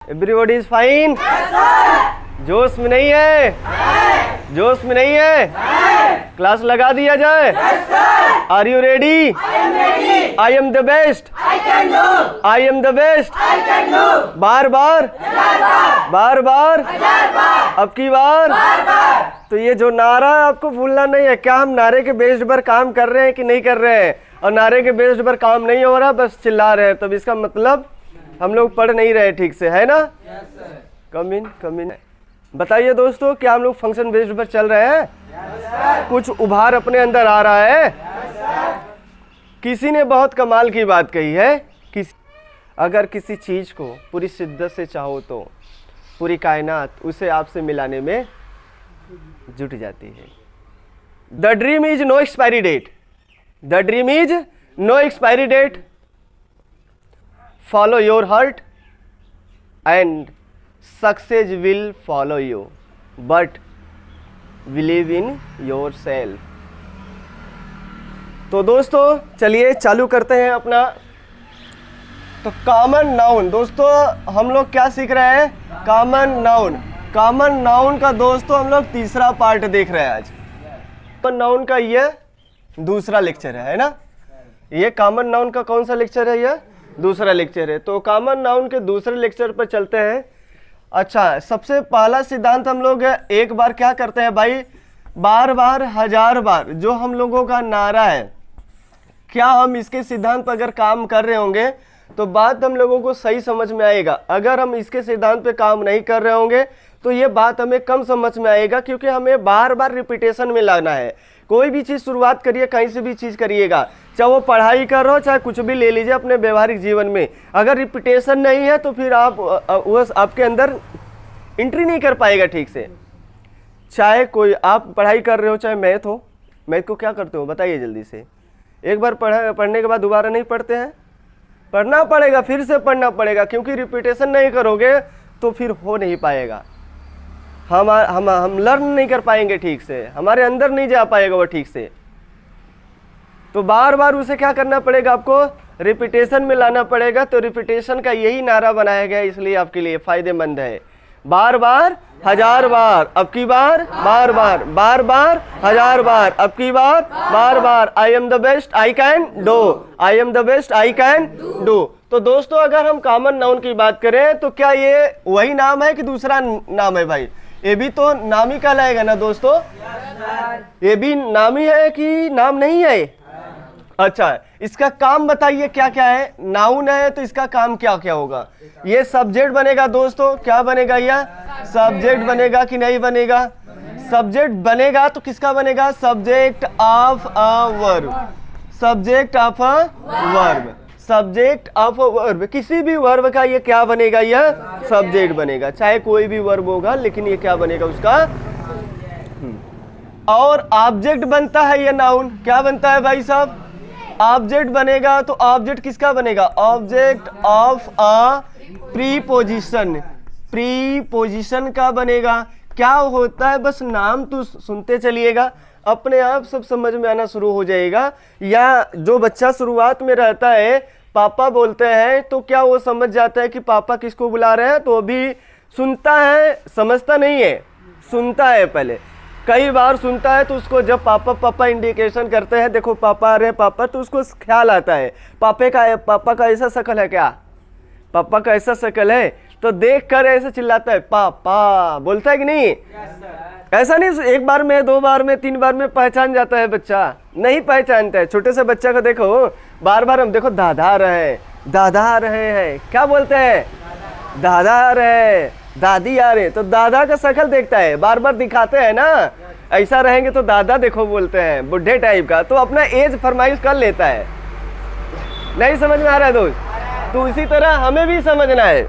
Everybody is fine? जोश में नहीं है? जोश में नहीं है? क्लास लगा दिया जाए? Are you ready? I am the best, I am the best. बार बार, बार बार, अब की बार। तो ये जो नारा है आपको भूलना नहीं है। क्या हम नारे के बेस्ड पर काम कर रहे हैं कि नहीं कर रहे हैं? और नारे के बेस्ड पर काम नहीं हो रहा, बस चिल्ला रहे हैं, तब इसका मतलब हम लोग पढ़ नहीं रहे ठीक से, है ना? कम इन, कम इन। बताइए दोस्तों, क्या हम लोग फंक्शन बेस्ड पर चल रहे हैं? कुछ उभार अपने अंदर आ रहा है? किसी ने बहुत कमाल की बात कही है कि अगर किसी चीज को पूरी शिद्दत से चाहो तो पूरी कायनात उसे आपसे मिलाने में जुट जाती है। The dream is no expiry date, the dream is no expiry date. Follow your heart and success will follow you, but believe in yourself. तो दोस्तों चलिए चालू करते हैं अपना। तो कॉमन नाउन, दोस्तों हम लोग क्या सीख रहे हैं? Common noun. कॉमन नाउन का दोस्तों हम लोग तीसरा पार्ट देख रहे हैं आज। कॉमन नाउन का ये दूसरा लेक्चर है ना? ये कॉमन नाउन का कौन सा लेक्चर है? ये दूसरा लेक्चर है। तो कॉमन नाउन के दूसरे लेक्चर पर चलते हैं। अच्छा, सबसे पहला सिद्धांत हम लोग एक बार क्या करते हैं भाई? बार बार, हजार बार, जो हम लोगों का नारा है, क्या हम इसके सिद्धांत पर अगर काम कर रहे होंगे तो बात हम लोगों को सही समझ में आएगा। अगर हम इसके सिद्धांत पे काम नहीं कर रहे होंगे तो ये बात हमें कम समझ में आएगा, क्योंकि हमें बार बार रिपीटेशन में लाना है। कोई भी चीज़ शुरुआत करिए, कहीं से भी चीज़ करिएगा, चाहे वो पढ़ाई कर रहे हो, चाहे कुछ भी ले लीजिए अपने व्यवहारिक जीवन में, अगर रिपीटेशन नहीं है तो फिर आप वो आपके अंदर एंट्री नहीं कर पाएगा ठीक से। चाहे कोई आप पढ़ाई कर रहे हो, चाहे मैथ हो, मैथ को क्या करते हो बताइए जल्दी से? एक बार पढ़ने के बाद दोबारा नहीं पढ़ते हैं? पढ़ना पड़ेगा, फिर से पढ़ना पड़ेगा, क्योंकि रिपीटेशन नहीं करोगे तो फिर हो नहीं पाएगा। हम लर्न नहीं कर पाएंगे ठीक से, हमारे अंदर नहीं जा पाएगा वो ठीक से। तो बार बार उसे क्या करना पड़ेगा? आपको रिपीटेशन में लाना पड़ेगा। तो रिपीटेशन का यही नारा बनाया गया, इसलिए आपके लिए फायदेमंद है। बार बार, हजार बार, अब की बार, बार बार, बार बार, हजार बार, अब की बार, बार बार। I am the best, I can do, I am the best, I can do. तो दोस्तों अगर हम कॉमन नाउन की बात करें तो क्या ये वही नाम है कि दूसरा नाम है भाई? ये भी तो नाम ही कहलाएगा ना दोस्तों? ये भी नाम ही है कि नाम नहीं है? अच्छा, इसका काम बताइए क्या क्या है? नाउन है तो इसका काम क्या क्या होगा? ये सब्जेक्ट बनेगा दोस्तों। क्या बनेगा? यह सब्जेक्ट बनेगा कि नहीं बनेगा? सब्जेक्ट बनेगा तो किसका बनेगा? Subject of a verb, subject of a verb, subject of a verb. किसी भी वर्ब का ये क्या बनेगा? यह सब्जेक्ट बनेगा। चाहे कोई भी वर्ब होगा, लेकिन ये क्या बनेगा उसका? और ऑब्जेक्ट बनता है ये नाउन। क्या बनता है भाई साहब? ऑब्जेक्ट बनेगा। तो ऑब्जेक्ट किसका बनेगा? Object of a preposition, preposition का बनेगा। क्या होता है? बस नाम तो सुनते चलिएगा, अपने आप सब समझ में आना शुरू हो जाएगा। या जो बच्चा शुरुआत में रहता है, पापा बोलते हैं, तो क्या वो समझ जाता है कि पापा किसको बुला रहे हैं? तो अभी सुनता है, समझता नहीं है, सुनता है पहले। कई बार सुनता है तो उसको जब पापा पापा इंडिकेशन करते हैं, देखो पापा आ रहे हैं पापा, तो उसको ख्याल आता है पापा का ऐसा शक्ल है क्या? पापा का ऐसा शक्ल है, तो देख कर ऐसे चिल्लाता है पापा, बोलता है कि नहीं? ऐसा नहीं एक बार में, दो बार में, तीन बार में पहचान जाता है बच्चा? नहीं पहचानता है। छोटे से बच्चा को देखो, बार बार हम देखो दादा आ रहे हैं, दादा आ रहे हैं, क्या बोलते हैं? दादा आ रहे हैं, दादी आ रहे हैं, तो दादा का शक्ल देखता है, बार बार दिखाते हैं ना। ऐसा रहेंगे तो दादा देखो बोलते हैं, बुढ़े टाइप का, तो अपना एज फरमाइश कर लेता है। नहीं समझ में आ रहा है दोस्त? तो इसी तरह हमें भी समझना है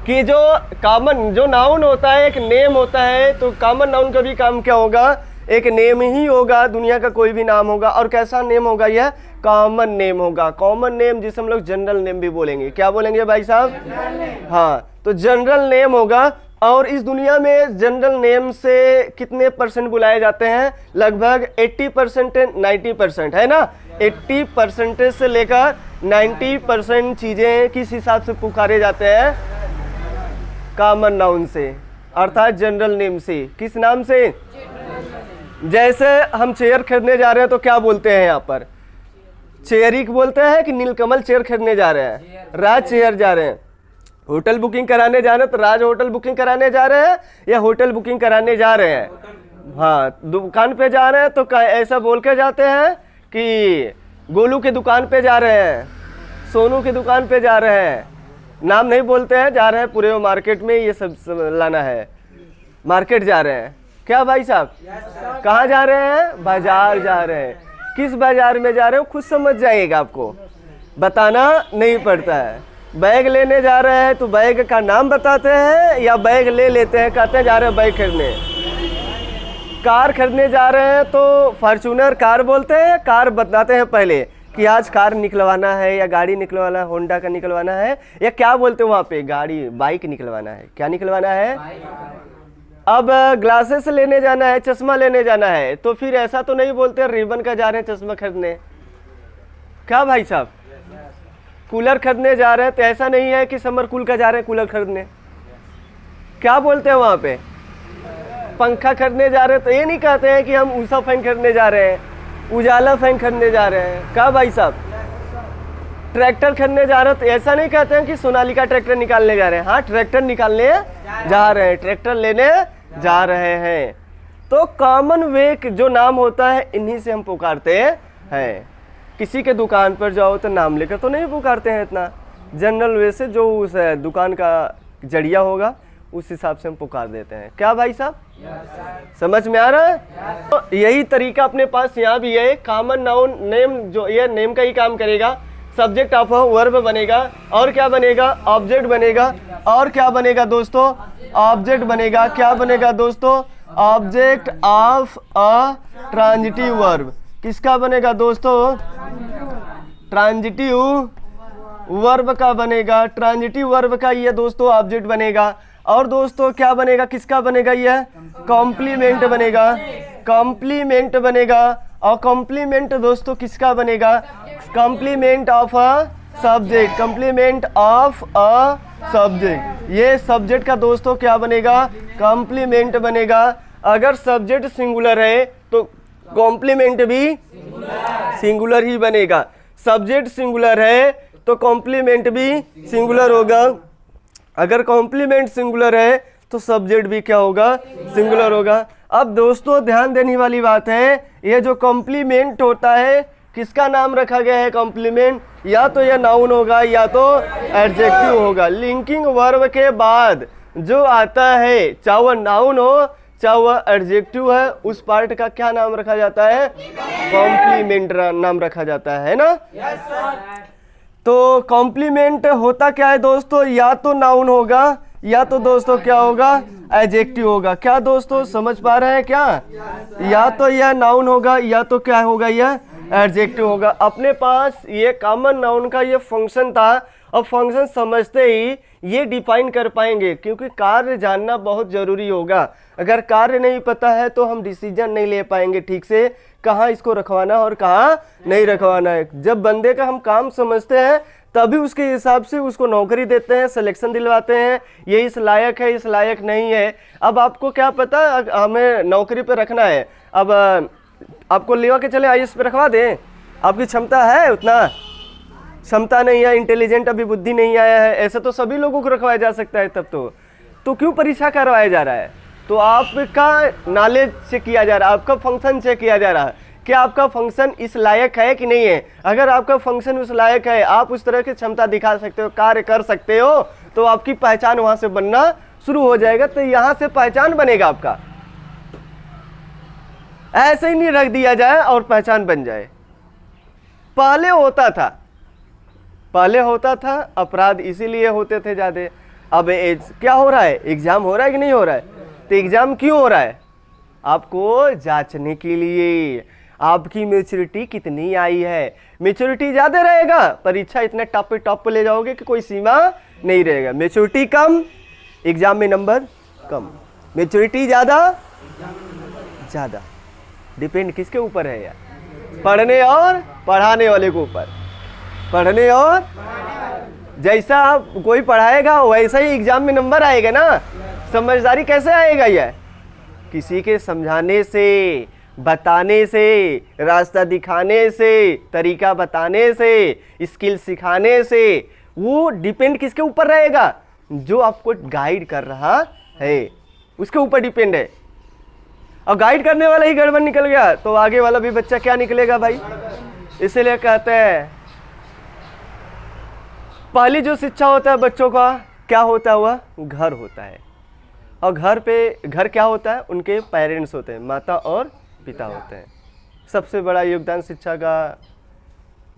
कि जो कॉमन, जो नाउन होता है, एक नेम होता है, तो कॉमन नाउन का भी काम क्या होगा? एक नेम ही होगा। दुनिया का कोई भी नाम होगा, और कैसा नेम होगा? यह कॉमन नेम होगा। कॉमन नेम जिसे हम लोग जनरल नेम भी बोलेंगे। क्या बोलेंगे भाई साहब? हाँ, तो जनरल नेम होगा। और इस दुनिया में जनरल नेम से कितने परसेंट बुलाए जाते हैं? लगभग 80% 90%, है ना? 80% से लेकर 90% चीजें किस हिसाब से पुकारे जाते हैं? कॉमन नाउन से, अर्थात जनरल नेम से। किस नाम से? जैसे हम चेयर खरीदने जा रहे हैं तो क्या बोलते हैं यहाँ पर? चेयरिक बोलते हैं कि नीलकमल चेयर खरीदने जा रहे हैं? राज चेयर जा रहे हैं। होटल बुकिंग कराने जा रहे हैं तो राज होटल बुकिंग कराने जा रहे हैं या होटल बुकिंग कराने जा रहे हैं? हाँ, दुकान पे जा रहे हैं तो ऐसा बोल के जाते हैं कि गोलू के दुकान पे जा रहे हैं, सोनू की दुकान पे जा रहे हैं। नाम नहीं बोलते हैं, जा रहे हैं पूरे मार्केट में ये सब लाना है, मार्केट जा रहे हैं। क्या भाई साहब? कहाँ जा रहे हैं? बाजार जा रहे हैं। किस बाजार में जा रहे हो खुद समझ जाइएगा, आपको बताना नहीं पड़ता है। बैग लेने जा रहे हैं तो बैग का नाम बताते हैं या बैग ले लेते हैं, कहते हैं जा रहे हैं बैग खरीदने। कार खरीदने जा रहे हैं तो फॉर्च्यूनर कार बोलते हैं, कार बताते हैं पहले कि आज कार निकलवाना है या गाड़ी निकलवाना है, होंडा का निकलवाना है, या क्या बोलते हैं वहाँ पे? गाड़ी, बाइक निकलवाना है। क्या निकलवाना है? अब ग्लासेस लेने जाना है, चश्मा लेने जाना है, तो फिर ऐसा तो नहीं बोलते रिबन का जा रहे हैं चश्मा खरीदने। क्या भाई साहब? कूलर खरीदने जा रहे हैं तो ऐसा नहीं है कि समर कूल का जा रहे हैं कूलर खरीदने। क्या बोलते हैं वहाँ पे? पंखा खरीदने जा रहे हैं तो ये नहीं कहते हैं कि हम उषा फैन खरीदने जा रहे हैं, उजाला फैन खरीदने जा रहे हैं। क्या भाई साहब? ट्रैक्टर खरीदने जा रहे हैं तो ऐसा नहीं कहते हैं कि सोनालिका ट्रैक्टर निकालने जा रहे हैं। हाँ, ट्रैक्टर निकालने जा रहे हैं, ट्रैक्टर लेने जा रहे हैं। तो कॉमन वे जो नाम होता है इन्हीं से हम पुकारते हैं। किसी के दुकान पर जाओ तो नाम लेकर तो नहीं पुकारते हैं इतना, जनरल वे से जो उस दुकान का जरिया होगा उस हिसाब से हम पुकार देते हैं। क्या भाई साहब? समझ में आ रहा है? तो यही तरीका अपने पास यहाँ भी है। कॉमन नाउन नेम, जो ये नेम का ही काम करेगा, सब्जेक्ट ऑफ वर्ब बनेगा, और क्या बनेगा? ऑब्जेक्ट बनेगा। और क्या बनेगा दोस्तों? ऑब्जेक्ट बनेगा। क्या बनेगा दोस्तों? Object of a transitive verb. किसका बनेगा दोस्तों? ट्रांजिटिव वर्ब का बनेगा। ट्रांजिटिव वर्ब का ये दोस्तों ऑब्जेक्ट बनेगा। और दोस्तों क्या बनेगा? किसका बनेगा? यह कॉम्प्लीमेंट बनेगा। कॉम्प्लीमेंट बनेगा। और कॉम्प्लीमेंट दोस्तों किसका बनेगा? Complement of a subject. Complement of a subject. ये सब्जेक्ट का दोस्तों क्या बनेगा? कॉम्प्लीमेंट बनेगा। अगर सब्जेक्ट सिंगुलर है तो कॉम्प्लीमेंट भी सिंगुलर ही बनेगा। सब्जेक्ट सिंगुलर है तो कॉम्प्लीमेंट भी सिंगुलर होगा। अगर कॉम्प्लीमेंट सिंगुलर है तो सब्जेक्ट भी क्या होगा? सिंगुलर होगा। अब दोस्तों ध्यान देने वाली बात है, ये जो कॉम्प्लीमेंट होता है किसका नाम रखा गया है? कॉम्प्लीमेंट। या तो यह नाउन होगा या तो एडजेक्टिव होगा। लिंकिंग वर्ब के बाद जो आता है, चाहे वह नाउन हो चाहे वह एडजेक्टिव है, उस पार्ट का क्या नाम रखा जाता है? कॉम्प्लीमेंट नाम रखा जाता है ना। तो कॉम्प्लीमेंट होता क्या है दोस्तों? या तो नाउन होगा या तो दोस्तों क्या होगा? एडजेक्टिव होगा। क्या दोस्तों समझ पा रहे हैं क्या? या तो यह नाउन होगा या तो क्या होगा? यह एडजेक्टिव होगा। अपने पास ये कॉमन नाउन का ये फंक्शन था, और फंक्शन समझते ही ये डिफाइन कर पाएंगे, क्योंकि कार्य जानना बहुत ज़रूरी होगा। अगर कार्य नहीं पता है तो हम डिसीजन नहीं ले पाएंगे ठीक से, कहाँ इसको रखवाना और कहाँ नहीं रखवाना है। जब बंदे का हम काम समझते हैं तभी उसके हिसाब से उसको नौकरी देते हैं, सिलेक्शन दिलवाते हैं, ये इस लायक है, इस लायक नहीं है। अब आपको क्या पता हमें नौकरी पे रखना है, अब आपको लेवा के चले आईएएस पे रखवा दें? आपकी क्षमता है? उतना क्षमता नहीं है, इंटेलिजेंट अभी बुद्धि नहीं आया है, ऐसा तो सभी लोगों को रखवाया जा सकता है। तब तो क्यों परीक्षा करवाया जा रहा है? तो आपका नॉलेज चेक किया जा रहा है, आपका फंक्शन चेक किया जा रहा है कि आपका फंक्शन इस लायक है कि नहीं है। अगर आपका फंक्शन उस लायक है, आप उस तरह की क्षमता दिखा सकते हो, कार्य कर सकते हो, तो आपकी पहचान वहां से बनना शुरू हो जाएगा। तो यहां से पहचान बनेगा आपका, ऐसे ही नहीं रख दिया जाए और पहचान बन जाए। पहले होता था अपराध इसीलिए होते थे ज्यादा। अब क्या हो रहा है? एग्जाम हो रहा है कि नहीं हो रहा है? तो एग्जाम क्यों हो रहा है? आपको जांचने के लिए आपकी मैच्योरिटी कितनी आई है। मैच्योरिटी ज्यादा रहेगा, परीक्षा इतने टॉप पे ले जाओगे कि कोई सीमा नहीं रहेगा। मैच्योरिटी कम, एग्जाम में नंबर कम। मैच्योरिटी ज्यादा डिपेंड किसके ऊपर है यार? पढ़ने और पढ़ाने वाले के ऊपर। पढ़ने और जैसा आप कोई पढ़ाएगा वैसा ही एग्जाम में नंबर आएगा ना। समझदारी कैसे आएगा? यह किसी के समझाने से, बताने से, रास्ता दिखाने से, तरीका बताने से, स्किल सिखाने से। वो डिपेंड किसके ऊपर रहेगा? जो आपको गाइड कर रहा है उसके ऊपर डिपेंड है। और गाइड करने वाला ही गड़बड़ निकल गया तो आगे वाला भी बच्चा क्या निकलेगा भाई? इसीलिए कहते हैं पहली जो शिक्षा होता है बच्चों का क्या होता है? वह घर होता है। और घर क्या होता है? उनके पेरेंट्स होते हैं, माता और पिता होते हैं। सबसे बड़ा योगदान शिक्षा का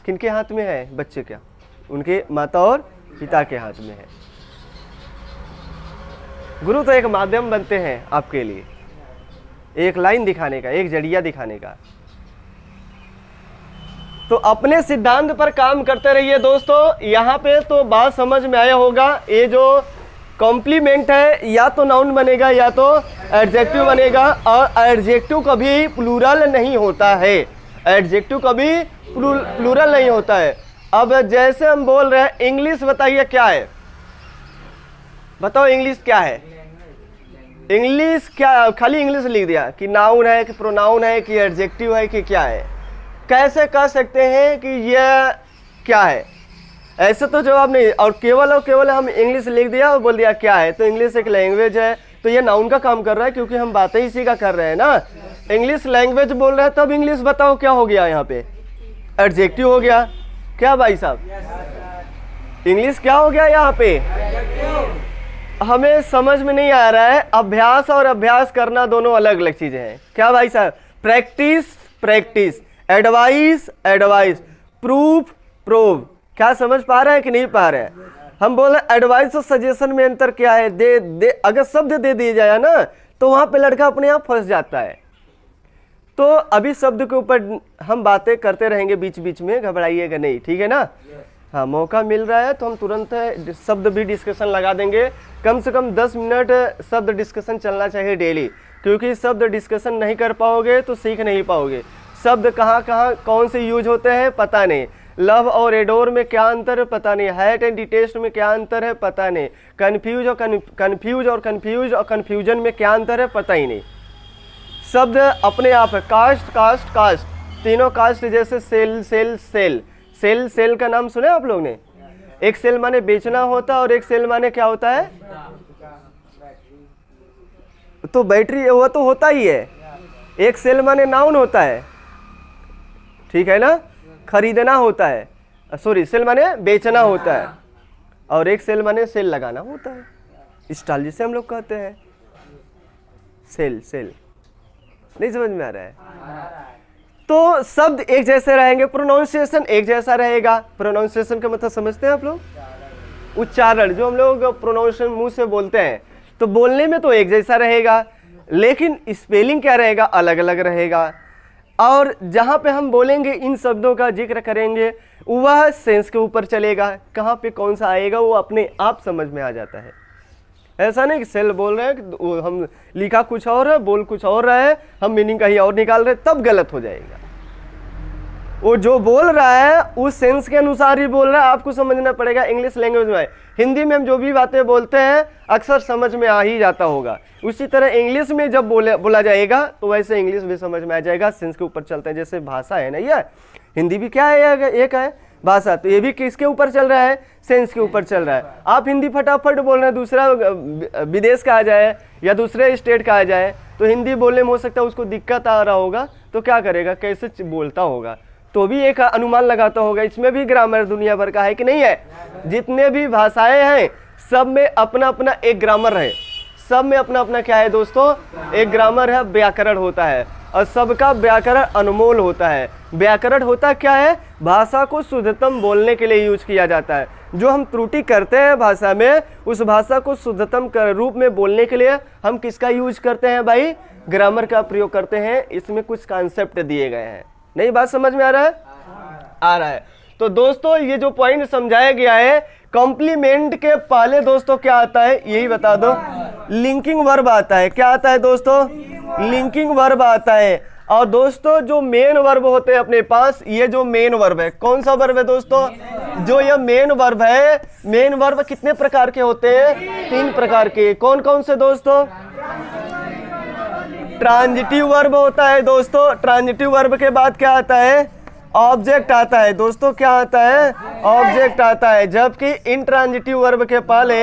किनके हाथ में है? बच्चे का, उनके माता और पिता के हाथ में है। गुरु तो एक माध्यम बनते हैं आपके लिए, एक लाइन दिखाने का, एक जरिया दिखाने का। तो अपने सिद्धांत पर काम करते रहिए दोस्तों। यहाँ पे तो बात समझ में आया होगा। ये जो कॉम्प्लीमेंट है या तो नाउन बनेगा या तो एडजेक्टिव बनेगा, और एडजेक्टिव कभी प्लूरल नहीं होता है। एडजेक्टिव कभी प्लूरल नहीं होता है। अब जैसे हम बोल रहे हैं इंग्लिश, बताइए क्या है? बताओ इंग्लिश क्या है? इंग्लिश क्या? खाली इंग्लिश लिख दिया कि नाउन है कि प्रोनाउन है कि एडजेक्टिव है कि क्या है? कैसे कह सकते हैं कि यह क्या है? ऐसे तो जवाब नहीं। और केवल हम इंग्लिश लिख दिया और बोल दिया क्या है। तो इंग्लिश एक लैंग्वेज है, तो ये नाउन का काम कर रहा है क्योंकि हम बातें इसी का कर रहे हैं ना। इंग्लिश लैंग्वेज बोल रहे हैं तब इंग्लिश बताओ क्या हो गया? यहाँ पे एडजेक्टिव हो गया। क्या भाई साहब? इंग्लिश क्या हो गया यहाँ पे? हमें समझ में नहीं आ रहा है। अभ्यास और अभ्यास करना दोनों अलग अलग चीजें हैं। क्या भाई साहब? Practice, advice, proof. क्या समझ पा रहे हैं कि नहीं पा रहे हैं? हम बोल रहे एडवाइस और सजेशन में अंतर क्या है? दे अगर शब्द दे दिया जाए ना तो वहां पे लड़का अपने आप फंस जाता है। तो अभी शब्द के ऊपर हम बातें करते रहेंगे बीच बीच में, घबराइएगा नहीं, ठीक है ना? हाँ, मौका मिल रहा है तो हम तुरंत शब्द भी डिस्कशन लगा देंगे। कम से कम 10 मिनट शब्द डिस्कशन चलना चाहिए डेली, क्योंकि शब्द डिस्कशन नहीं कर पाओगे तो सीख नहीं पाओगे। शब्द कहाँ कौन से यूज होते हैं पता नहीं। लव और एडोर में क्या अंतर है पता नहीं। हैट एंड डिटेस्ट में क्या अंतर है पता नहीं। कन्फ्यूज और कन्फ्यूजन में क्या अंतर है पता ही नहीं। शब्द अपने आप है। कास्ट, तीनों कास्ट जैसे सेल का नाम सुने आप लोग ने? एक सेल माने बेचना होता है और एक सेल माने क्या होता है? तो बैटरी, वो तो होता ही है। एक सेल माने नाउन होता है, ठीक है ना? खरीदना होता है, सॉरी, सेल माने बेचना होता है, और एक सेल माने सेल लगाना होता है। स्टॉल जिसे हम लोग कहते हैं। सेल नहीं समझ में आ रहा है? तो शब्द एक जैसे रहेंगे, प्रोनाउंसिएशन एक जैसा रहेगा। प्रोनाउंसिएशन का मतलब समझते हैं आप लोग? उच्चारण, जो हम लोग प्रोनाउंसिएशन मुंह से बोलते हैं तो बोलने में तो एक जैसा रहेगा, लेकिन स्पेलिंग क्या रहेगा? अलग अलग रहेगा। और जहाँ पे हम बोलेंगे इन शब्दों का जिक्र करेंगे वह सेंस के ऊपर चलेगा। कहाँ पे कौन सा आएगा वो अपने आप समझ में आ जाता है। ऐसा नहीं कि सेल बोल रहे हैं कि हम लिखा कुछ और है, बोल कुछ और रहा है, हम मीनिंग कहीं और निकाल रहे हैं, तब गलत हो जाएगा। वो जो बोल रहा है उस सेंस के अनुसार ही बोल रहा है, आपको समझना पड़ेगा। इंग्लिश लैंग्वेज में, हिंदी में हम जो भी बातें बोलते हैं अक्सर समझ में आ ही जाता होगा, उसी तरह इंग्लिश में जब बोला जाएगा तो वैसे इंग्लिश भी समझ में आ जाएगा। सेंस के ऊपर चलते हैं। जैसे भाषा है ना, ये हिंदी भी क्या है? एक है भाषा, तो ये भी किसके ऊपर चल रहा है? सेंस के ऊपर चल रहा है। आप हिंदी फटाफट बोल रहे हैं, दूसरा विदेश का आ जाए या दूसरे स्टेट का आ जाए तो हिंदी बोलने में हो सकता है उसको दिक्कत आ रहा होगा, तो क्या करेगा? कैसे बोलता होगा? तो भी एक अनुमान लगाता होगा। इसमें भी ग्रामर दुनिया भर का है कि नहीं है? जितने भी भाषाएं हैं सब में अपना अपना एक ग्रामर है। सब में अपना अपना क्या है दोस्तों? एक ग्रामर है, व्याकरण होता है, और सबका व्याकरण अनमोल होता है। व्याकरण होता क्या है? भाषा को शुद्धतम बोलने के लिए यूज किया जाता है। जो हम त्रुटि करते हैं भाषा में, उस भाषा को शुद्धतम रूप में बोलने के लिए हम किसका यूज करते हैं भाई? ग्रामर का प्रयोग करते हैं। इसमें कुछ कॉन्सेप्ट दिए गए हैं। नहीं बात समझ में आ रहा है? आ रहा है। तो दोस्तों ये जो पॉइंट समझाया गया है, कॉम्प्लीमेंट के पहले दोस्तों क्या आता है यही बता दो। लिंकिंग वर्ब आता है। क्या आता है दोस्तों? लिंकिंग वर्ब आता है। और दोस्तों जो मेन वर्ब होते हैं अपने पास, ये जो मेन वर्ब है, कौन सा वर्ब है दोस्तों? जो ये मेन वर्ब है, मेन वर्ब कितने प्रकार के होते हैं? 3 प्रकार के। कौन कौन से दोस्तों? ट्रांजिटिव वर्ब होता है दोस्तों। ट्रांजिटिव वर्ब के बाद क्या आता है? ऑब्जेक्ट आता है दोस्तों। क्या आता है? ऑब्जेक्ट आता है। जबकि इंट्रांजिटिव वर्ब के पहले,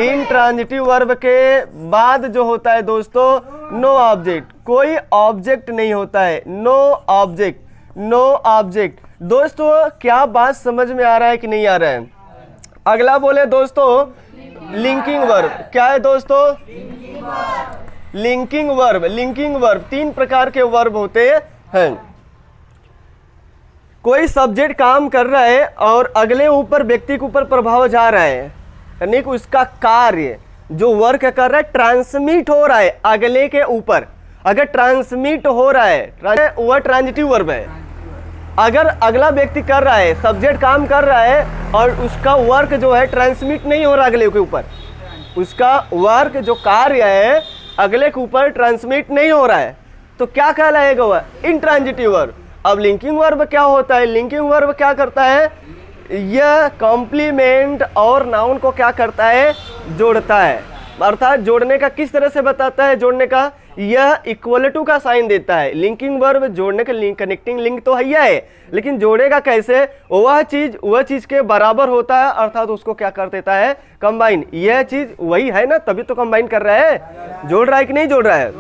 इंट्रांजिटिव वर्ब के बाद जो होता है दोस्तों, नो ऑब्जेक्ट, कोई ऑब्जेक्ट नहीं होता है। No object, no object. दोस्तों क्या बात समझ में आ रहा है कि नहीं आ रहा है? अगला बोले दोस्तों लिंकिंग वर्ब। क्या है दोस्तों? Linking verb. लिंकिंग वर्ब 3 प्रकार के वर्ब होते हैं। कोई सब्जेक्ट काम कर रहा है और अगले ऊपर व्यक्ति के ऊपर प्रभाव जा रहा है, यानी कि उसका कार्य जो वर्क कर रहा है ट्रांसमिट हो रहा है अगले के ऊपर। अगर ट्रांसमिट हो रहा है वह ट्रांजिटिव वर्ब है। अगर अगला व्यक्ति कर रहा है, सब्जेक्ट काम कर रहा है और उसका वर्क जो है ट्रांसमिट नहीं हो रहा अगले के ऊपर, उसका वर्क जो कार्य है अगले के ऊपर ट्रांसमिट नहीं हो रहा है, तो क्या कहलाएगा? वह इंट्रांजिटिव वर्ब। अब लिंकिंग वर्ब क्या होता है? लिंकिंग वर्ब क्या करता है? यह कॉम्प्लीमेंट और नाउन को क्या करता है? जोड़ता है। अर्थात जोड़ने का किस तरह से बताता है? जोड़ने का यह इक्वल टू का साइन देता है। लिंकिंग वर्ब जोड़ने का लिंक, कनेक्टिंग लिंक तो है, लेकिन जोड़ेगा कैसे? वह चीज के बराबर होता है, अर्थात उसको क्या कर देता है? कंबाइन। यह चीज वही है ना, तभी तो कंबाइन कर रहा है। जोड़ रहा है कि नहीं जोड़ रहा है?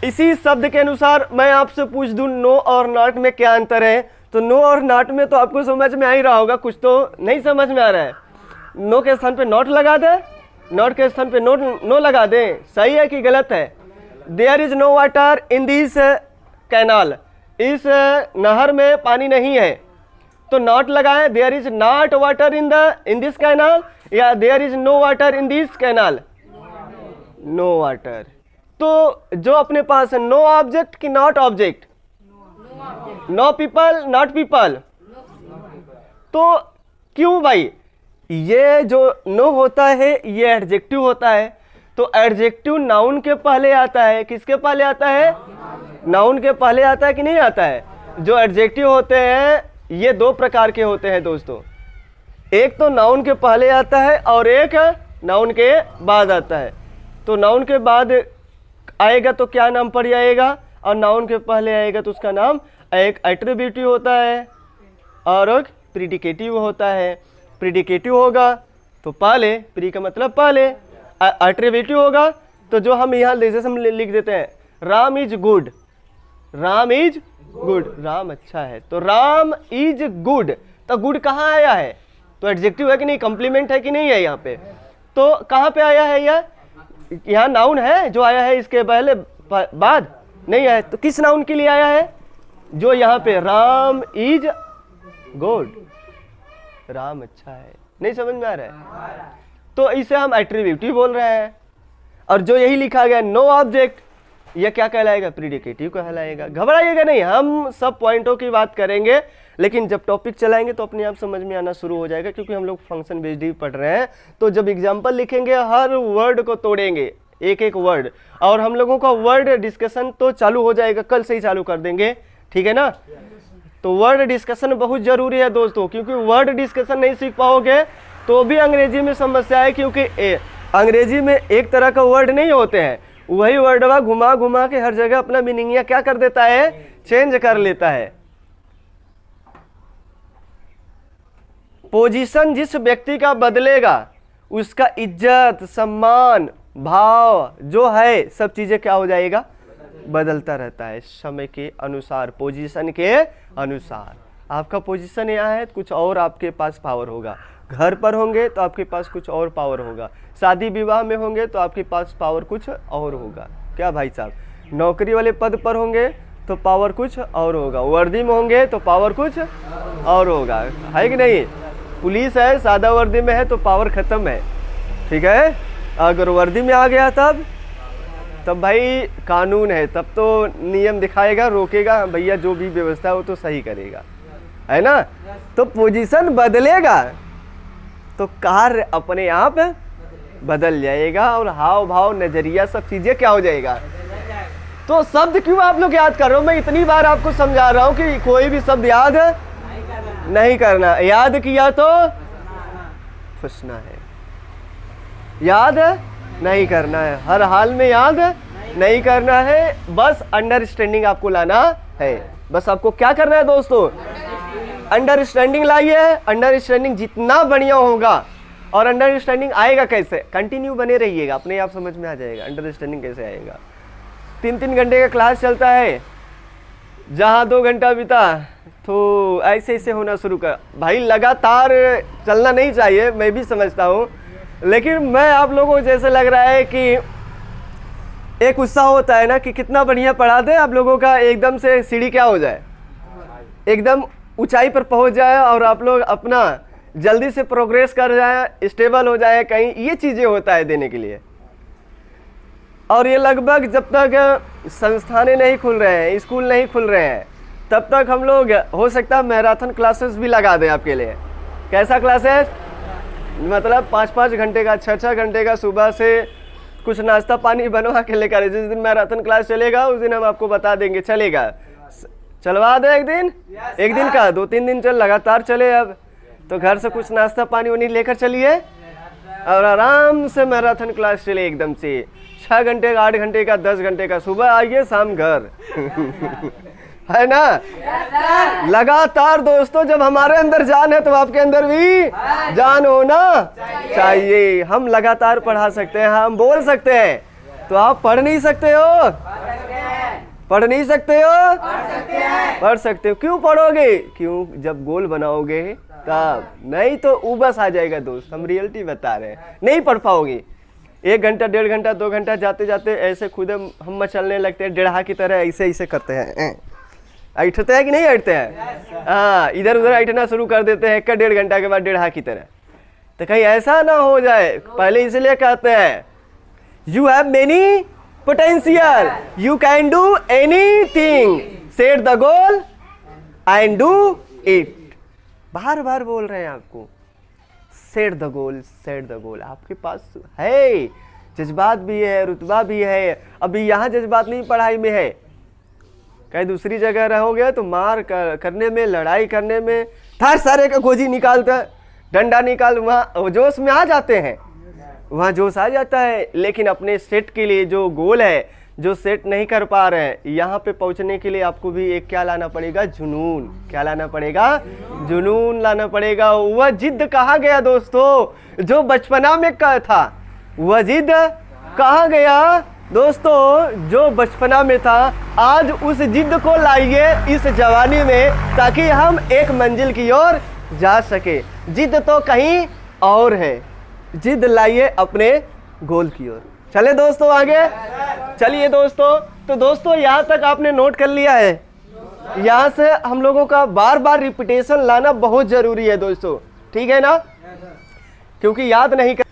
इसी शब्द के अनुसार मैं आपसे पूछ दूं नो और नॉट में क्या अंतर है, तो नो और नॉट में तो आपको समझ में आ ही रहा होगा, कुछ तो नहीं समझ में आ रहा है। नो के स्थान पे नॉट लगा दे, नॉट के स्थान पे नो लगा दे, सही है कि गलत है? There is no water in this canal, इस नहर में पानी नहीं है, तो नॉट लगाए। There is not water in this canal, या there is no water in this canal? No water. तो जो अपने पास है नो ऑब्जेक्ट कि not object? No people not people. तो क्यों भाई? ये जो नो होता है ये एडजेक्टिव होता है, तो एडजेक्टिव नाउन के पहले आता है। किसके पहले आता है? नाउन के पहले आता है कि नहीं आता है? जो एडजेक्टिव होते हैं ये 2 प्रकार के होते हैं दोस्तों। एक तो नाउन के पहले आता है और एक नाउन के बाद आता है। तो नाउन के बाद आएगा तो क्या नाम पड़ जाएगा, और नाउन के पहले आएगा तो उसका नाम एक एट्रीब्यूटिव होता है और एक प्रीडिकेटिव होता है। प्रीडिकेटिव होगा तो पहले, प्री का मतलब पहले, एट्रीब्यूटिव होगा तो जो हम यहाँ जैसे हम लिख देते हैं Ram is good, Ram is good, Ram अच्छा है, तो राम इज गुड। तो गुड कहाँ आया है? तो एडजेक्टिव है कि नहीं? कॉम्प्लीमेंट है कि नहीं है? यहाँ पे तो कहाँ पे आया है? यह यहाँ नाउन है जो आया है, इसके पहले बाद नहीं है। तो किस नाउन के लिए आया है? जो यहाँ पे राम इज गुड, राम अच्छा है। नहीं समझ में आ रहा है? तो इसे हम एट्रीब्यूटिव बोल रहे हैं। और जो यही लिखा गया नो ऑब्जेक्ट, यह क्या कहलाएगा? प्रीडिकेटिव कहलाएगा। घबराइएगा नहीं, हम सब पॉइंटों की बात करेंगे, लेकिन जब टॉपिक चलाएंगे तो अपने आप समझ में आना शुरू हो जाएगा, क्योंकि हम लोग फंक्शन बेस्ड ही पढ़ रहे हैं। तो जब एग्जाम्पल लिखेंगे हर वर्ड को तोड़ेंगे, एक एक वर्ड, और हम लोगों का वर्ड डिस्कशन तो चालू हो जाएगा, कल से ही चालू कर देंगे, ठीक है ना? तो वर्ड डिस्कशन बहुत जरूरी है दोस्तों, क्योंकि वर्ड डिस्कशन नहीं सीख पाओगे तो भी अंग्रेजी में समस्या है, क्योंकि अंग्रेजी में एक तरह का वर्ड नहीं होते हैं, वही वर्ड घुमा घुमा के हर जगह अपना मीनिंग क्या कर देता है? चेंज कर लेता है। पोजीशन जिस व्यक्ति का बदलेगा उसका इज्जत, सम्मान, भाव जो है सब चीजें क्या हो जाएगा? बदलता रहता है समय के अनुसार, पोजीशन के अनुसार। आपका पोजीशन यहाँ है तो कुछ और आपके पास पावर होगा, घर पर होंगे तो आपके पास कुछ और पावर होगा, शादी विवाह में होंगे तो आपके पास पावर कुछ और होगा। क्या भाई साहब? नौकरी वाले पद पर होंगे तो पावर कुछ और होगा, वर्दी में होंगे तो पावर कुछ और होगा, है कि नहीं? पुलिस है, सादा वर्दी में है तो पावर खत्म है, ठीक है? अगर वर्दी में आ गया तब भाई कानून है, तब तो नियम दिखाएगा, रोकेगा, भैया जो भी व्यवस्था है वो तो सही करेगा, है ना? तो पोजीशन बदलेगा तो कार्य अपने आप बदल जाएगा, और हाव भाव, नजरिया, सब चीजें क्या हो जाएगा? तो शब्द क्यों आप लोग याद कर रहे हो? मैं इतनी बार आपको समझा रहा हूं कि कोई भी शब्द याद नहीं करना, याद किया तो खुशना है, याद नहीं करना है, हर हाल में याद नहीं करना है, बस अंडरस्टैंडिंग आपको लाना है। बस आपको क्या करना है दोस्तों? अंडरस्टैंडिंग लाइए। अंडरस्टैंडिंग जितना बढ़िया होगा, और अंडरस्टैंडिंग आएगा कैसे? कंटिन्यू बने रहिएगा, अपने आप समझ में आ जाएगा अंडरस्टैंडिंग कैसे आएगा। 3-3 घंटे का क्लास चलता है, जहाँ 2 घंटा बीता तो ऐसे ऐसे होना शुरू कर। भाई लगातार चलना नहीं चाहिए, मैं भी समझता हूँ, लेकिन मैं आप लोगों को जैसे लग रहा है कि एक उत्साह होता है ना कि कितना बढ़िया पढ़ा दे, आप लोगों का एकदम से सीढ़ी क्या हो जाए, एकदम ऊंचाई पर पहुंच जाए और आप लोग अपना जल्दी से प्रोग्रेस कर जाए, स्टेबल हो जाए कहीं, ये चीज़ें होता है देने के लिए। और ये लगभग जब तक संस्थानें नहीं खुल रहे हैं, स्कूल नहीं खुल रहे हैं, तब तक हम लोग हो सकता है मैराथन क्लासेस भी लगा दें आपके लिए। कैसा क्लासेस? मतलब 5-5 घंटे का, 6-6 घंटे का, सुबह से कुछ नाश्ता पानी बनवा के लेकर, जिस दिन मैराथन क्लास चलेगा उस दिन हम आपको बता देंगे, चलेगा चलवा दे एक दिन, एक दिन का 2-3 दिन चल, लगातार चले। अब तो घर से कुछ नाश्ता पानी उन्हीं लेकर चलिए और आराम से मैराथन क्लास चले एकदम से 6 घंटे का, 8 घंटे का, 10 घंटे का, सुबह आइए शाम घर है ना। लगातार दोस्तों, जब हमारे अंदर जान है तो आपके अंदर भी जान होना चाहिए। हम लगातार पढ़ा सकते हैं, हम बोल सकते हैं, तो आप पढ़ नहीं सकते हो? पढ़ नहीं सकते हो? पढ़ सकते हो। क्यों पढ़ोगे? क्यों? जब गोल बनाओगे तब, नहीं तो उबस आ जाएगा दोस्त, हम रियलिटी बता रहे हैं, नहीं पढ़ पाओगे। 1 घंटा, 1.5 घंटा, 2 घंटा जाते जाते ऐसे खुद हम मचलने लगते हैं, डेढ़ा की तरह ऐसे ऐसे करते हैं। ऐठते हैं कि नहीं ऐठते हैं? हाँ, इधर उधर ऐठना शुरू कर देते हैं 1-1.5 घंटा के बाद डेढ़ा की तरह। तो कहीं ऐसा ना हो जाए, पहले इसलिए कहते हैं you have many potential, you can do anything, set the goal and do it. बार बार बोल रहे हैं आपको, set the goal, set the goal. आपके पास है, जज्बात भी है, रुतबा भी है। अभी यहाँ जज्बात नहीं, पढ़ाई में है, कहीं दूसरी जगह रहोगे तो मार करने में, लड़ाई करने में, थार सारे का गोजी निकालता, डंडा निकाल, वहाँ जोश में आ जाते हैं, वहाँ जोश आ जाता है। लेकिन अपने सेट के लिए जो गोल है, जो सेट नहीं कर पा रहे हैं, यहाँ पे पहुँचने के लिए आपको भी एक क्या लाना पड़ेगा? जुनून। क्या लाना पड़ेगा? जुनून लाना पड़ेगा। वह जिद कहाँ गया दोस्तों, जो बचपना में था, वह जिद कहाँ गया दोस्तों, जो बचपना में था? आज उस जिद को लाइए इस जवानी में, ताकि हम एक मंजिल की ओर जा सके। जिद तो कहीं और है, जिद लाइए अपने गोल की ओर। चले दोस्तों आगे, चलिए दोस्तों। तो दोस्तों यहाँ तक आपने नोट कर लिया है, यहाँ से हम लोगों का बार बार रिपीटेशन लाना बहुत जरूरी है दोस्तों, ठीक है ना, क्योंकि याद नहीं कर।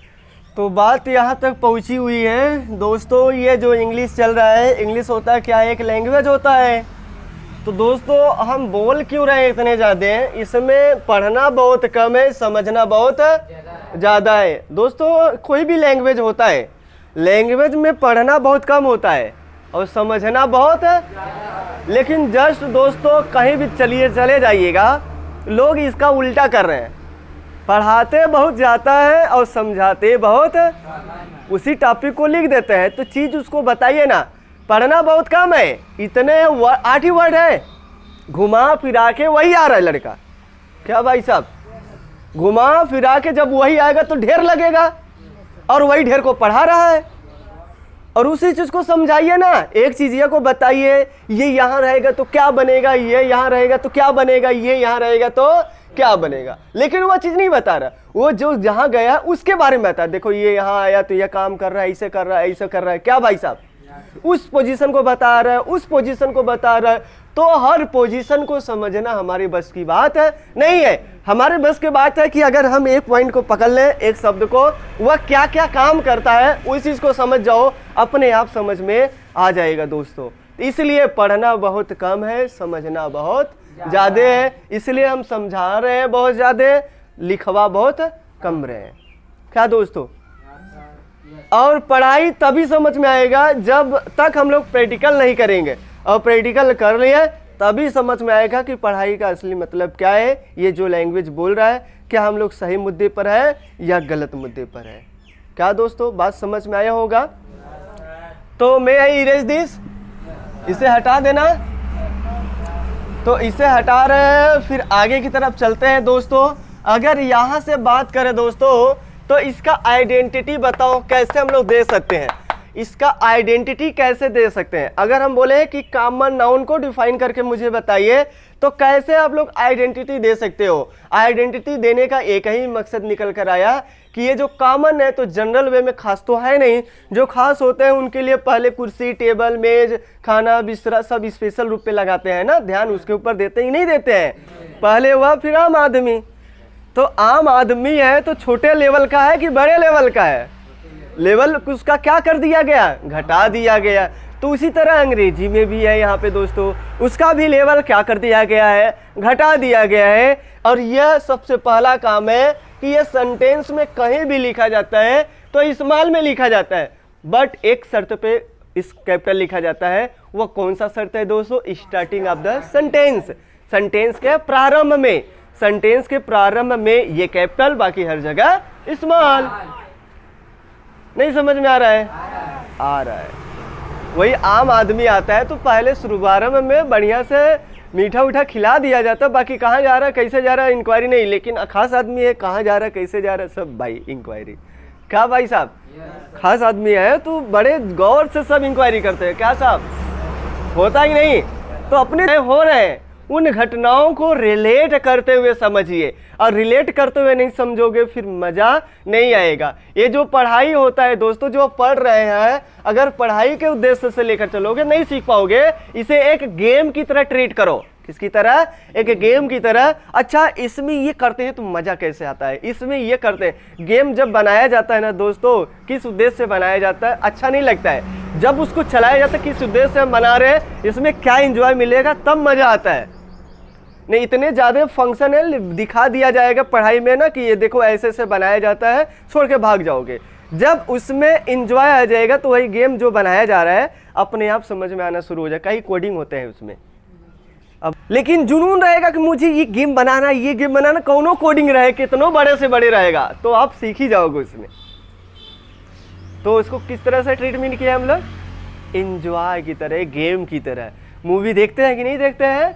तो बात यहाँ तक पहुँची हुई है दोस्तों। ये जो इंग्लिश चल रहा है, इंग्लिश होता है क्या? एक लैंग्वेज होता है। तो दोस्तों हम बोल क्यों रहे हैं इतने ज़्यादा? इसमें पढ़ना बहुत कम है, समझना बहुत ज़्यादा है दोस्तों। कोई भी लैंग्वेज होता है, लैंग्वेज में पढ़ना बहुत कम होता है और समझना बहुत है। लेकिन जस्ट दोस्तों कहीं भी चले जाइएगा, लोग इसका उल्टा कर रहे हैं, पढ़ाते बहुत ज़्यादा है और समझाते बहुत, उसी टॉपिक को लिख देते हैं। तो चीज़ उसको बताइए ना, पढ़ना बहुत कम है, इतने 8 ही वर्ड है, घुमा फिरा के वही आ रहा है लड़का। क्या भाई साहब? घुमा फिरा के जब वही आएगा तो ढेर लगेगा, और वही ढेर को पढ़ा रहा है। और उसी चीज़ को समझाइए ना, एक चीज़ ये को बताइए, ये यहाँ रहेगा तो क्या बनेगा, ये यहाँ रहेगा तो क्या बनेगा, ये यहाँ रहेगा तो क्या बनेगा। लेकिन वो चीज़ नहीं बता रहा, वो जो जहाँ गया उसके बारे में बता, देखो ये यहाँ आया तो ये काम कर रहा है, ऐसे कर रहा है, ऐसे कर रहा है। क्या भाई साहब? उस पोजीशन को बता रहा है, उस पोजीशन को बता रहा है। तो हर पोजीशन को समझना हमारे बस की बात है नहीं है। हमारे बस की बात है कि अगर हम एक पॉइंट को पकड़ लें, एक शब्द को, वह क्या क्या काम करता है, उस चीज़ को समझ जाओ, अपने आप समझ में आ जाएगा दोस्तों। इसलिए पढ़ना बहुत कम है, समझना बहुत ज़्यादा है। इसलिए हम समझा रहे हैं बहुत ज़्यादा, लिखवा बहुत कम रहे हैं। क्या दोस्तों? और पढ़ाई तभी समझ में आएगा जब तक हम लोग प्रैक्टिकल नहीं करेंगे, और प्रैक्टिकल कर लिए तभी समझ में आएगा कि पढ़ाई का असली मतलब क्या है, ये जो लैंग्वेज बोल रहा है क्या हम लोग सही मुद्दे पर है या गलत मुद्दे पर है। क्या दोस्तों बात समझ में आया होगा? तो मैं आई इरेज दिस, इसे हटा देना। तो इसे हटा रहे हैं, फिर आगे की तरफ चलते हैं दोस्तों। अगर यहाँ से बात करें दोस्तों तो इसका आइडेंटिटी बताओ कैसे हम लोग दे सकते हैं, इसका आइडेंटिटी कैसे दे सकते हैं। अगर हम बोले कि कॉमन नाउन को डिफाइन करके मुझे बताइए तो कैसे आप लोग आइडेंटिटी दे सकते हो। आइडेंटिटी देने का एक ही मकसद निकल कर आया कि ये जो कॉमन है तो जनरल वे में खास तो है नहीं, जो खास होते हैं उनके लिए पहले कुर्सी, टेबल, मेज, खाना, बिस्तरा सब स्पेशल रूप पे लगाते हैं ना, ध्यान उसके ऊपर देते ही नहीं देते हैं। पहले वह फिर आम आदमी। तो आम आदमी है तो छोटे लेवल का है कि बड़े लेवल का है? लेवल उसका क्या कर दिया गया, घटा दिया गया। तो उसी तरह अंग्रेजी में भी है यहाँ पे दोस्तों, उसका भी लेवल क्या कर दिया गया है, घटा दिया गया है। और यह सबसे पहला काम है कि यह सेंटेंस में कहीं भी लिखा जाता है तो स्मॉल में लिखा जाता है, बट एक शर्त पे इस कैपिटल लिखा जाता है। वो कौन सा शर्त है दोस्तों? Starting of the sentence, sentence के प्रारंभ में, सेंटेंस के प्रारंभ में ये कैपिटल, बाकी हर जगह स्मॉल। नहीं समझ में आ रहा है? आ रहा है। वही आम आदमी आता है तो पहले शुभारंभ में बढ़िया से मीठा उठा खिला दिया जाता है, बाकी कहाँ जा रहा है कैसे जा रहा है इंक्वायरी नहीं। लेकिन खास आदमी है, कहाँ जा रहा है कैसे जा रहा है सब भाई इंक्वायरी। क्या भाई साहब? खास आदमी है तो बड़े गौर से सब इंक्वायरी करते हैं। क्या साहब? होता ही नहीं। तो अपने हो रहे हैं उन घटनाओं को रिलेट करते हुए समझिए, और रिलेट करते हुए नहीं समझोगे फिर मजा नहीं आएगा। ये जो पढ़ाई होता है दोस्तों, जो पढ़ रहे हैं, अगर पढ़ाई के उद्देश्य से लेकर चलोगे नहीं सीख पाओगे। इसे एक गेम की तरह ट्रीट करो। किसकी तरह? एक गेम की तरह। अच्छा इसमें ये करते हैं तो मजा कैसे आता है, इसमें ये करते हैं। गेम जब बनाया जाता है ना दोस्तों, किस उद्देश्य से बनाया जाता है, अच्छा नहीं लगता है। जब उसको चलाया जाता है किस उद्देश्य से हम बना रहे हैं, इसमें क्या एंजॉय मिलेगा, तब मजा आता है। नहीं इतने ज़्यादा फंक्शनल दिखा दिया जाएगा पढ़ाई में ना कि ये देखो ऐसे ऐसे बनाया जाता है, छोड़ के भाग जाओगे। जब उसमें एंजॉय आ जाएगा तो वही गेम जो बनाया जा रहा है अपने आप समझ में आना शुरू हो जाएगा। कई कोडिंग होते हैं उसमें। अब लेकिन जुनून रहेगा कि मुझे ये गेम बनाना, ये गेम बनाना, कौनो कोडिंग रहे, कितनों बड़े से बड़े रहेगा, तो आप सीख ही जाओगे उसमें। तो इसको किस तरह से ट्रीटमेंट किया हम लोग? एंजॉय की तरह, गेम की तरह। मूवी देखते हैं कि नहीं देखते हैं?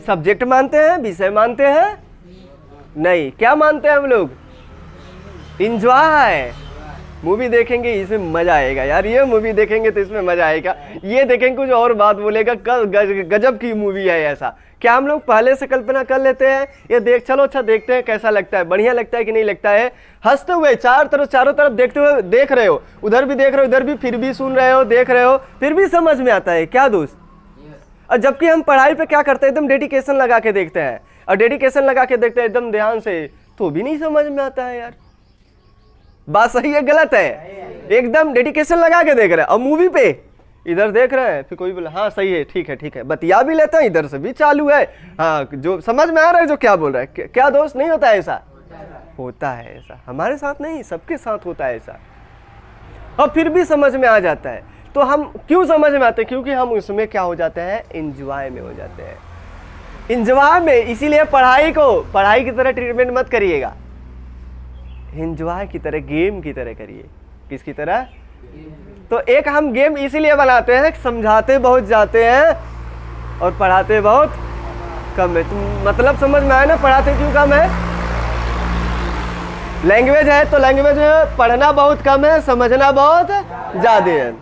सब्जेक्ट मानते हैं, विषय मानते हैं? नहीं, क्या मानते हैं हम लोग? एंजॉय। मूवी देखेंगे इसमें मजा आएगा यार, ये मूवी देखेंगे तो इसमें मजा आएगा, ये देखेंगे कुछ और बात बोलेगा, गजब की मूवी है ऐसा। क्या हम लोग पहले से कल्पना कर लेते हैं? ये देख चलो अच्छा देखते हैं कैसा लगता है, बढ़िया लगता है कि नहीं लगता है। हंसते हुए चारों तरफ देखते हुए देख रहे हो, उधर भी देख रहे हो, इधर भी, फिर भी सुन रहे हो, देख रहे हो, फिर भी समझ में आता है। क्या दोस्त? और जबकि हम पढ़ाई पे क्या करते हैं, एकदम डेडिकेशन लगा के देखते हैं, और डेडिकेशन लगा के देखते हैं एकदम ध्यान से, तो भी नहीं समझ में आता है यार। बात सही है गलत है? एकदम डेडिकेशन लगा के देख रहे हैं, और मूवी पे इधर देख रहे हैं, फिर कोई बोला हाँ सही है, ठीक है, बतिया भी लेते हैं, इधर से भी चालू है, हाँ जो समझ में आ रहा है जो क्या बोल रहा है। क्या दोस्त नहीं होता है ऐसा? होता है ऐसा, हमारे साथ नहीं सबके साथ होता है ऐसा, और फिर भी समझ में आ जाता है। तो हम क्यों समझ में आते हैं? क्योंकि हम उसमें क्या हो जाते हैं, एंजॉय में हो जाते हैं, एंजॉय में। इसीलिए पढ़ाई को पढ़ाई की तरह ट्रीटमेंट मत करिएगा, एंजॉय की तरह, गेम की तरह करिए। किसकी तरह? तो एक हम गेम इसीलिए बनाते हैं, समझाते बहुत जाते हैं और पढ़ाते बहुत कम है। तो मतलब समझ में आया ना, पढ़ाते क्यों कम है? लैंग्वेज है तो लैंग्वेज पढ़ना बहुत कम है, समझना बहुत ज़्यादा है।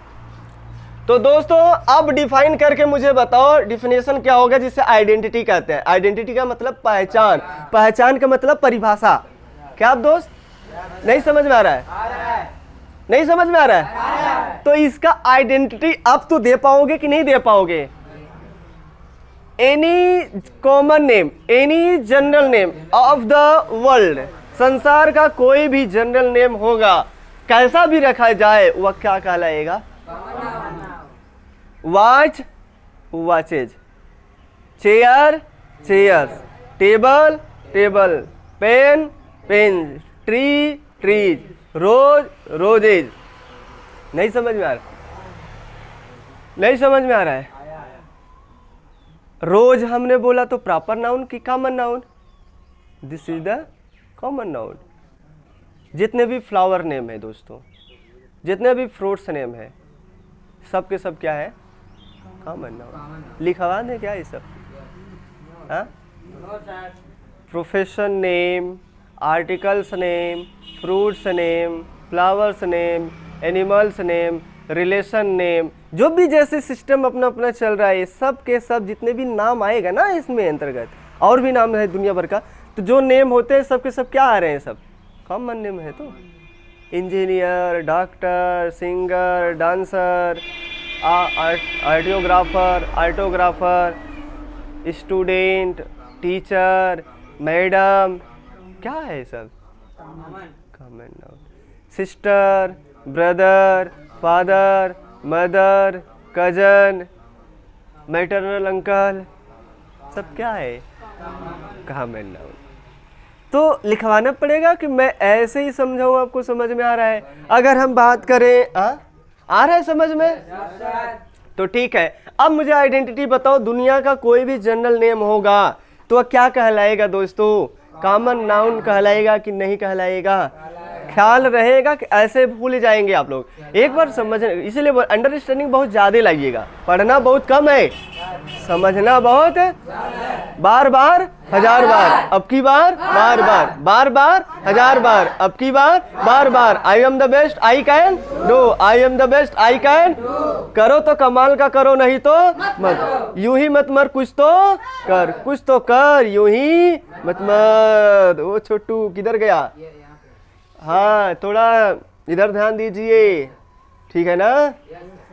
तो दोस्तों अब डिफाइन करके मुझे बताओ डिफिनेशन क्या होगा जिसे आइडेंटिटी कहते हैं। आइडेंटिटी का मतलब पहचान, पहचान का मतलब परिभाषा। क्या आप दोस्त नहीं समझ में आ रहा है? नहीं समझ में आ रहा है? तो इसका आइडेंटिटी अब तो दे पाओगे कि नहीं दे पाओगे? Any common name, any general name of the world, संसार का कोई भी जनरल नेम होगा, कैसा भी रखा जाए, वह क्या कहलाएगा? Watch, watches, chair, chairs, table, table, pen, pen, tree, trees, rose, roses, नहीं समझ में आ रहा, नहीं समझ में आ रहा है। रोज हमने बोला तो प्रॉपर नाउन की common noun, this is the common noun. जितने भी फ्लावर नेम है दोस्तों, जितने भी फ्रूट्स नेम है, सब के सब क्या है? Common noun. लिखवा दें क्या ये सब? हाँ, profession name, articles name, fruits name, flowers name, animals name, relation name, जो भी जैसे सिस्टम अपना अपना चल रहा है, सब के सब जितने भी नाम आएगा ना इसमें अंतर्गत, और भी नाम है दुनिया भर का, तो जो नेम होते हैं सब के सब क्या आ रहे हैं? सब कॉमन नेम है। तो इंजीनियर, डॉक्टर, सिंगर, डांसर, आर्टियोग्राफर, स्टूडेंट, टीचर, मैडम, क्या है सब? Common noun. Sister, brother, father, mother, cousin, maternal uncle, सब क्या है? Common noun. तो लिखवाना पड़ेगा कि मैं ऐसे ही समझाऊँ, आपको समझ में आ रहा है? अगर हम बात करें, आ रहा है समझ में? तो ठीक है। अब मुझे आइडेंटिटी बताओ, दुनिया का कोई भी जनरल नेम होगा तो वह क्या कहलाएगा दोस्तों? कॉमन नाउन कहलाएगा कि नहीं कहलाएगा? ख्याल रहेगा कि ऐसे भूल जाएंगे आप लोग? एक बार समझ, इसीलिए अंडरस्टैंडिंग बहुत ज़्यादा लागिएगा, पढ़ना बहुत कम है, समझना बहुत है। बार बार हजार बार, अब की बार बार बार, बार बार हजार बार, अब की बार बार बार। I am the best I can do, I am the best I can. करो तो कमाल का करो, नहीं तो मत। यूं ही मत मर, कुछ तो कर, कुछ तो कर, यूं ही मत मर। वो छोटू किधर गया? हाँ, थोड़ा इधर ध्यान दीजिए, ठीक है ना?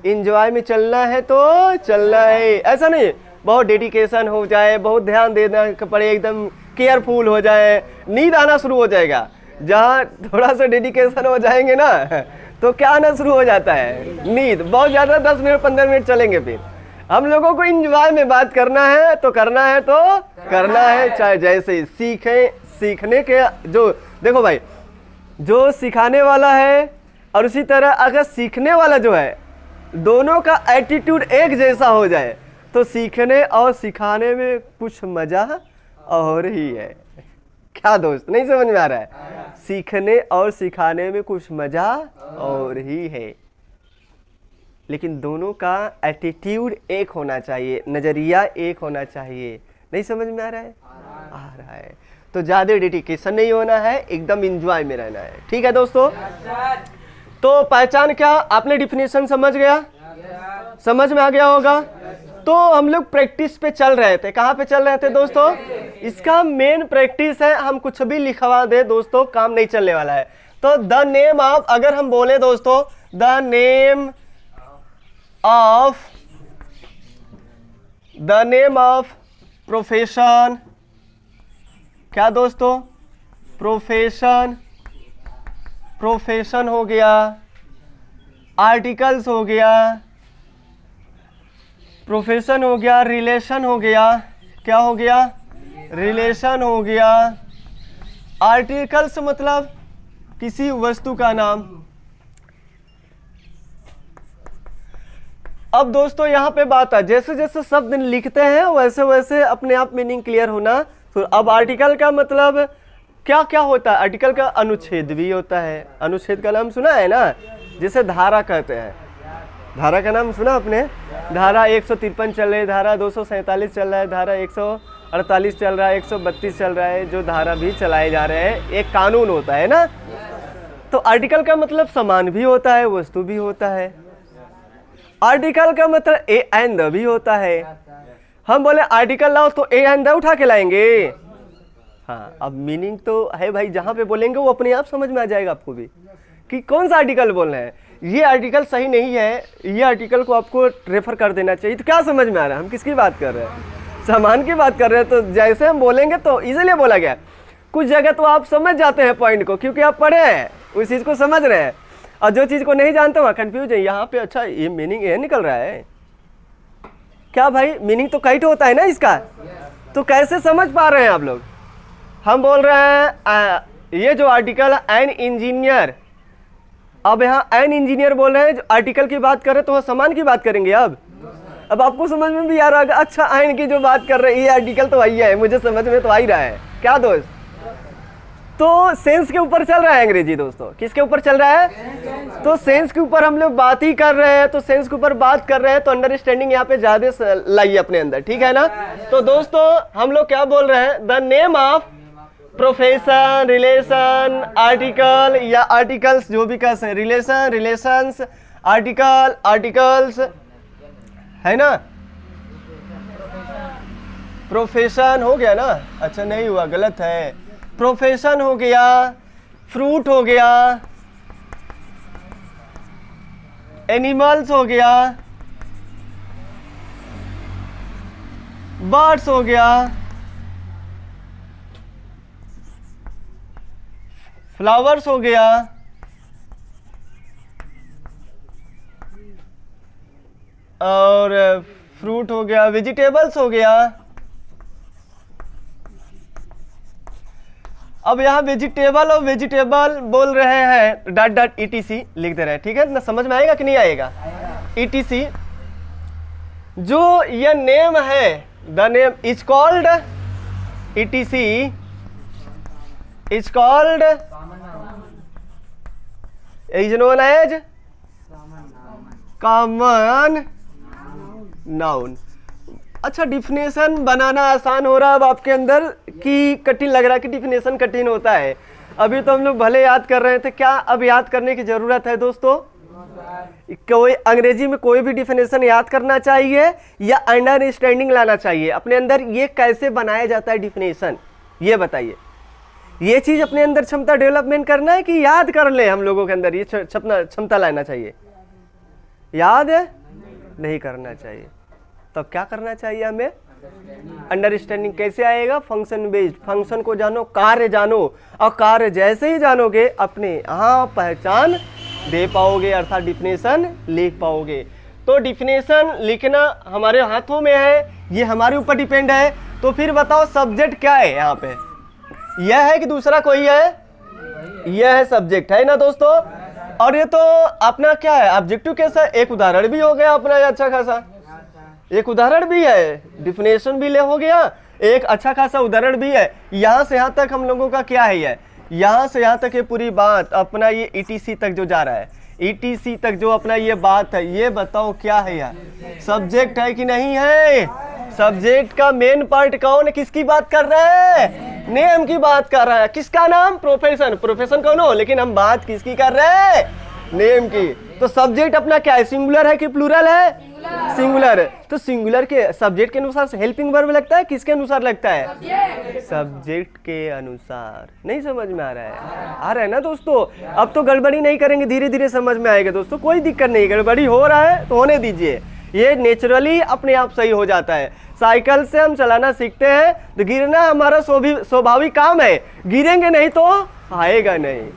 इंजॉय में चलना है तो चलना है, ऐसा नहीं बहुत डेडिकेशन हो जाए, बहुत ध्यान देना पड़े, एकदम केयरफुल हो जाए, नींद आना शुरू हो जाएगा। जहाँ थोड़ा सा डेडिकेशन हो जाएंगे ना तो क्या आना शुरू हो जाता है? नींद। बहुत ज़्यादा 10 मिनट 15 मिनट चलेंगे। फिर हम लोगों को इंजॉय में बात करना है तो करना है, तो करना है, चाहे जैसे सीखने के जो देखो भाई, जो सिखाने वाला है और उसी तरह अगर सीखने वाला जो है, दोनों का एटीट्यूड एक जैसा हो जाए तो सीखने और सिखाने में कुछ मजा और ही है। क्या दोस्त, नहीं समझ में आ रहा है? सीखने और सिखाने में कुछ मजा और ही है, लेकिन दोनों का एटीट्यूड एक होना चाहिए, नज़रिया एक होना चाहिए। नहीं समझ में आ रहा है? आ रहा है। तो ज़्यादा डेडिकेशन नहीं होना है, एकदम इंजॉय में रहना है। ठीक है दोस्तों? तो पहचान क्या, आपने डिफिनेशन समझ गया? समझ में आ गया होगा? तो हम लोग प्रैक्टिस पे चल रहे थे। कहाँ पे चल रहे थे दोस्तों? इसका मेन प्रैक्टिस है, हम कुछ भी लिखवा दे दोस्तों काम नहीं चलने वाला है। तो द नेम ऑफ, अगर हम बोले दोस्तों द नेम ऑफ प्रोफेशन, क्या दोस्तों? प्रोफेशन हो गया, आर्टिकल्स हो गया, प्रोफेशन हो गया, रिलेशन हो गया, क्या हो गया? रिलेशन हो गया। आर्टिकल्स मतलब किसी वस्तु का नाम। अब दोस्तों यहाँ पे बात है, जैसे जैसे शब्द लिखते हैं वैसे वैसे अपने आप मीनिंग क्लियर होना। तो अब आर्टिकल का मतलब क्या क्या होता है? आर्टिकल का अनुच्छेद भी होता है। अनुच्छेद का नाम सुना है ना, जिसे धारा कहते हैं। धारा का नाम सुना आपने? धारा 153 चल रही है, धारा 247 चल रहा है, धारा 148 चल रहा है, 132 चल रहा है, जो धारा भी चलाए जा रहे हैं, एक कानून होता है ना। तो आर्टिकल का मतलब सामान भी होता है, वस्तु भी होता है। आर्टिकल का मतलब ए एंड द भी होता है। हम बोले आर्टिकल लाओ तो ए एंड द उठा के लाएंगे। हाँ, अब मीनिंग तो है भाई, जहाँ पे बोलेंगे वो अपने आप समझ में आ जाएगा आपको भी कि कौन सा आर्टिकल बोल रहे हैं। ये आर्टिकल सही नहीं है, ये आर्टिकल को आपको रेफर कर देना चाहिए। तो क्या समझ में आ रहा है? हम किसकी बात कर रहे हैं? सामान की बात कर रहे हैं। तो जैसे हम बोलेंगे तो इसीलिए बोला गया। कुछ जगह तो आप समझ जाते हैं पॉइंट को, क्योंकि आप पढ़े हैं, उस चीज़ को समझ रहे हैं, और जो चीज़ को नहीं जानते वहाँ कन्फ्यूज है। यहाँ पे अच्छा ये मीनिंग ये निकल रहा है क्या भाई? मीनिंग तो काइट होता है ना इसका। तो कैसे समझ पा रहे हैं आप लोग? हम बोल रहे हैं ये जो आर्टिकल एन इंजीनियर अब यहाँ एन इंजीनियर बोल रहे हैं, जो आर्टिकल की बात कर रहे हैं तो वह सामान की बात करेंगे। अब आपको समझ में भी आ रहा है, अच्छा एन की जो बात कर रहे हैं ये आर्टिकल तो वही है, मुझे समझ में तो आ ही रहा है क्या दोस्त। तो सेंस के ऊपर चल रहा है अंग्रेजी दोस्तों, किसके ऊपर चल रहा है? तो सेंस के ऊपर हम लोग बात ही कर रहे हैं, तो सेंस के ऊपर बात कर रहे हैं तो अंडरस्टैंडिंग यहाँ पे ज्यादा लाइए अपने अंदर, ठीक है ना। तो दोस्तों हम लोग क्या बोल रहे हैं, the name of profession, relation, article या आर्टिकल्स जो भी कह सकते, रिलेशन, रिलेशंस, आर्टिकल, आर्टिकल्स, है ना। प्रोफेशन हो गया ना, अच्छा नहीं हुआ, गलत है। प्रोफेशन हो गया, फ्रूट हो गया, एनिमल्स हो गया, बर्ड्स हो गया, फ्लावर्स हो गया, और फ्रूट हो गया, वेजिटेबल्स हो गया। अब यहाँ वेजिटेबल और वेजिटेबल बोल रहे हैं डॉट डॉट ईटीसी लिख दे रहे हैं, ठीक है ना। समझ में आएगा कि नहीं आएगा? ईटीसी जो यह नेम है, the name is called, ETC is called is known as common noun. अच्छा डिफिनेशन बनाना आसान हो रहा है अब आपके अंदर कि कठिन लग रहा है कि डिफिनेशन कठिन होता है? अभी तो हम लोग भले याद कर रहे थे, क्या अब याद करने की जरूरत है दोस्तों? कोई अंग्रेजी में कोई भी डिफिनेशन याद करना चाहिए या अंडरस्टैंडिंग लाना चाहिए अपने अंदर? ये कैसे बनाया जाता है डिफिनेशन, ये बताइए। ये चीज अपने अंदर क्षमता डेवलपमेंट करना है कि याद कर ले हम लोगों के अंदर, ये क्षमता लाना चाहिए? याद है नहीं करना चाहिए, तब क्या करना चाहिए हमें? अंडरस्टैंडिंग। कैसे आएगा? Function based. फंक्शन को जानो, कार्य जानो, और कार्य जैसे ही जानोगे अपने यहाँ पहचान दे पाओगे, अर्थात डिफिनेशन लिख पाओगे। तो डिफिनेशन लिखना हमारे हाथों में है, ये हमारे ऊपर डिपेंड है। तो फिर बताओ सब्जेक्ट क्या है यहाँ पे? यह है कि दूसरा कोई है? यह है सब्जेक्ट, है ना दोस्तों। और ये तो अपना क्या है, ऑब्जेक्टिव कैसा? एक उदाहरण भी हो गया अपना अच्छा खासा, एक उदाहरण भी है, डिफिनेशन भी ले हो गया, एक अच्छा खासा उदाहरण भी है। यहाँ से यहाँ तक हम लोगों का क्या है, ये यहाँ से यहाँ तक ये पूरी बात अपना ये ईटीसी तक जो जा रहा है, ईटीसी तक जो अपना ये बात है, ये बताओ क्या है यार? सब्जेक्ट है कि नहीं है? सब्जेक्ट का मेन पार्ट कौन है? किसकी बात कर रहे हैं? नेम की बात कर रहा है। किसका नाम? प्रोफेशन। प्रोफेशन कौन हो, लेकिन हम बात किसकी कर रहे हैं? नेम की। तो सब्जेक्ट अपना क्या है, सिंगुलर है कि प्लूरल है? सिंगुलर है। तो सिंगुलर के सब्जेक्ट के अनुसार हेल्पिंग वर्ब लगता है, किसके अनुसार लगता है? सब्जेक्ट के अनुसार। नहीं समझ में आ रहा है? आ रहा है ना दोस्तों? अब तो गड़बड़ी नहीं करेंगे, धीरे धीरे समझ में आएगा दोस्तों, कोई दिक्कत नहीं। गड़बड़ी हो रहा है तो होने दीजिए, ये नेचुरली अपने आप सही हो जाता है। साइकिल से हम चलाना सीखते हैं तो गिरना हमारा स्वाभाविक काम है, गिरेंगे नहीं तो आएगा नहीं,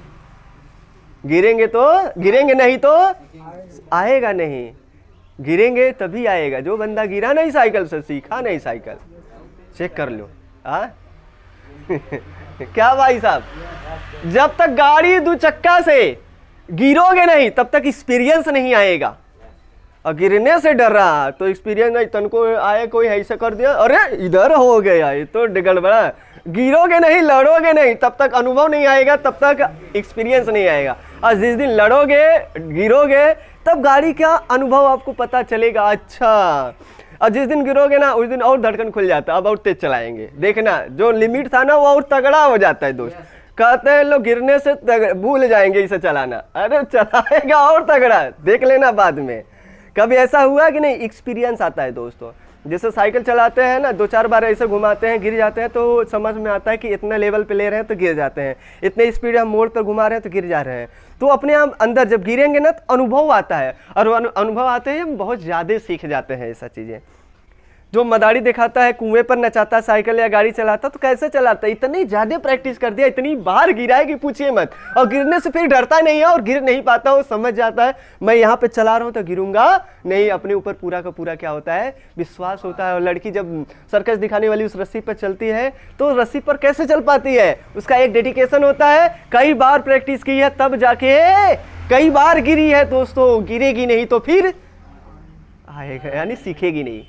गिरेंगे नहीं तो आएगा नहीं, गिरेंगे तभी आएगा। जो बंदा गिरा नहीं साइकिल से, सीखा नहीं साइकिल, चेक कर लो। क्या भाई साहब, जब तक गाड़ी दो चक्का से गिरोगे नहीं तब तक एक्सपीरियंस नहीं आएगा। और गिरने से डर रहा तो एक्सपीरियंस नहीं, तनको आए कोई ऐसा कर दिया, अरे इधर हो गया, ये तो गड़बड़ा। गिरोगे नहीं, लड़ोगे नहीं, तब तक अनुभव नहीं आएगा, तब तक एक्सपीरियंस नहीं आएगा। और जिस दिन लड़ोगे, गिरोगे, तब गाड़ी का अनुभव आपको पता चलेगा। अच्छा, और जिस दिन गिरोगे ना उस दिन और धड़कन खुल जाता है, अब और तेज चलाएंगे। देखना जो लिमिट था ना वो और तगड़ा हो जाता है दोस्त। कहते हैं लोग गिरने से भूल जाएंगे इसे चलाना, अरे चलाएगा और तगड़ा, देख लेना बाद में। कभी ऐसा हुआ कि नहीं? एक्सपीरियंस आता है दोस्तों। जैसे साइकिल चलाते हैं ना, 2-4 बार ऐसे घुमाते हैं, गिर जाते हैं तो समझ में आता है कि इतना लेवल पे ले रहे हैं तो गिर जाते हैं, इतने स्पीड हम मोड़ पर घुमा रहे हैं तो गिर जा रहे हैं। तो अपने आप अंदर जब गिरेंगे ना तो अनुभव आता है, और अनुभव आते ही हम बहुत ज़्यादा सीख जाते हैं ऐसा चीज़ें। जो मदारी दिखाता है, कुएं पर नचाता साइकिल या गाड़ी चलाता, तो कैसे चलाता है? इतनी ज़्यादा प्रैक्टिस कर दिया, इतनी बार गिरा है कि पूछिए मत, और गिरने से फिर डरता नहीं है और गिर नहीं पाता हो, समझ जाता है मैं यहाँ पे चला रहा हूँ तो गिरूंगा नहीं। अपने ऊपर पूरा का पूरा क्या होता है? विश्वास होता है। और लड़की जब सर्कस दिखाने वाली उस रस्सी पर चलती है तो रस्सी पर कैसे चल पाती है? उसका एक डेडिकेशन होता है, कई बार प्रैक्टिस की है तब जाके कई बार गिरी है दोस्तों, गिरेगी नहीं तो फिर आएगा, यानी सीखेगी नहीं।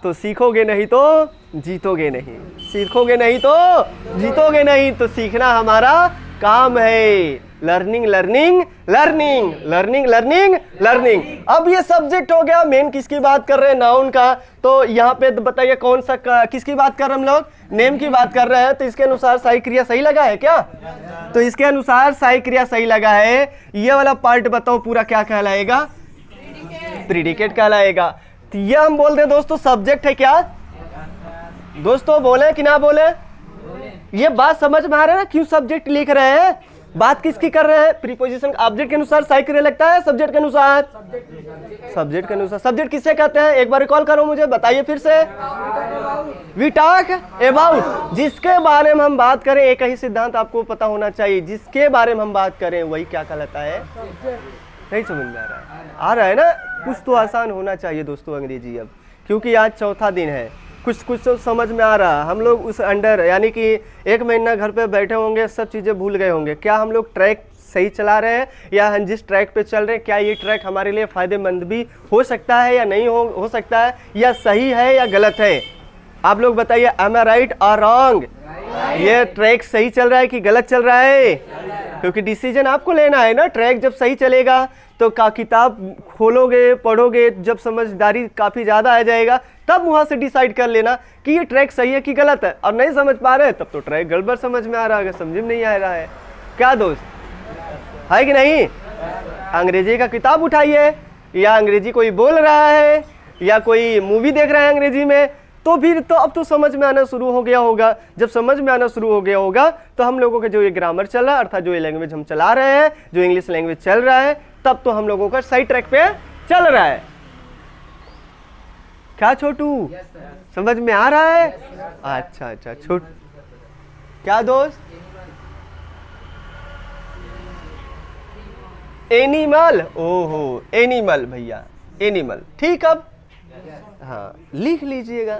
तो सीखोगे नहीं तो जीतोगे नहीं, सीखोगे नहीं तो जीतोगे नहीं। तो सीखना हमारा काम है। Learning learning learning learning learning learning. अब ये सब्जेक्ट हो गया। मेन किसकी बात कर रहे हैं? नाउन का। तो यहाँ पे बताइए कौन सा किसकी बात कर रहे हैं हम लोग? नेम की बात कर रहे हैं। तो इसके अनुसार सही क्रिया सही लगा है क्या? तो इसके अनुसार सही क्रिया सही लगा है। ये वाला पार्ट बताओ पूरा क्या कहलाएगा? प्रीडिकेट कहलाएगा। तो ये हम बोलते हैं दोस्तों सब्जेक्ट है क्या? दोस्तों बोले कि ना बोले? ये बात समझ में आ रहा है ना क्यों सब्जेक्ट लिख रहे हैं? बात किसकी कर रहे हैं? प्रीपोजिशन ऑब्जेक्ट के अनुसार सही क्रिया लगता है, सब्जेक्ट के अनुसार? सब्जेक्ट के अनुसार। सब्जेक्ट किससे कहते हैं? एक बार रिकॉल करो मुझे, बताइए फिर से। We talk about. जिसके बारे में हम बात करें, एक ही सिद्धांत आपको पता होना चाहिए, जिसके बारे में हम बात करें वही क्या कहलाता है? नहीं समझ में आ रहा है? आ रहा है ना? कुछ तो आसान होना चाहिए दोस्तों अंग्रेजी अब, क्योंकि आज चौथा दिन है। कुछ तो समझ में आ रहा। हम लोग उस अंडर यानी कि 1 महीना घर पे बैठे होंगे, सब चीज़ें भूल गए होंगे। क्या हम लोग ट्रैक सही चला रहे हैं, या हम जिस ट्रैक पे चल रहे हैं क्या ये ट्रैक हमारे लिए फ़ायदेमंद भी हो सकता है या नहीं हो सकता है, या सही है या गलत है? आप लोग बताइए, एम आई राइट और रॉन्ग? ये ट्रैक सही चल रहा है कि गलत चल रहा है? क्योंकि डिसीजन आपको लेना है ना। ट्रैक जब सही चलेगा तो किताब खोलोगे, पढ़ोगे, जब समझदारी काफ़ी ज़्यादा आ जाएगा तब वहाँ से डिसाइड कर लेना कि ये ट्रैक सही है कि गलत है। और नहीं समझ पा रहे तब तो ट्रैक गड़बड़ समझ में आ रहा है, समझ में नहीं आ रहा है। क्या दोस्त है कि नहीं? अंग्रेजी का किताब उठाइए, या अंग्रेजी कोई बोल रहा है, या कोई मूवी देख रहा है अंग्रेजी में, तो फिर तो अब तो समझ में आना शुरू हो गया होगा। जब समझ में आना शुरू हो गया होगा तो हम लोगों के जो ये ग्रामर चल रहा है, अर्थात जो ये लैंग्वेज हम चला रहे हैं, जो इंग्लिश लैंग्वेज चल रहा है, तब तो हम लोगों का सही ट्रैक पे चल रहा है। क्या छोटू समझ में आ रहा है? अच्छा अच्छा छोट क्या दोस्त? एनिमल, ओहो एनिमल भैया, एनिमल। ठीक, अब हाँ लिख लीजिएगा।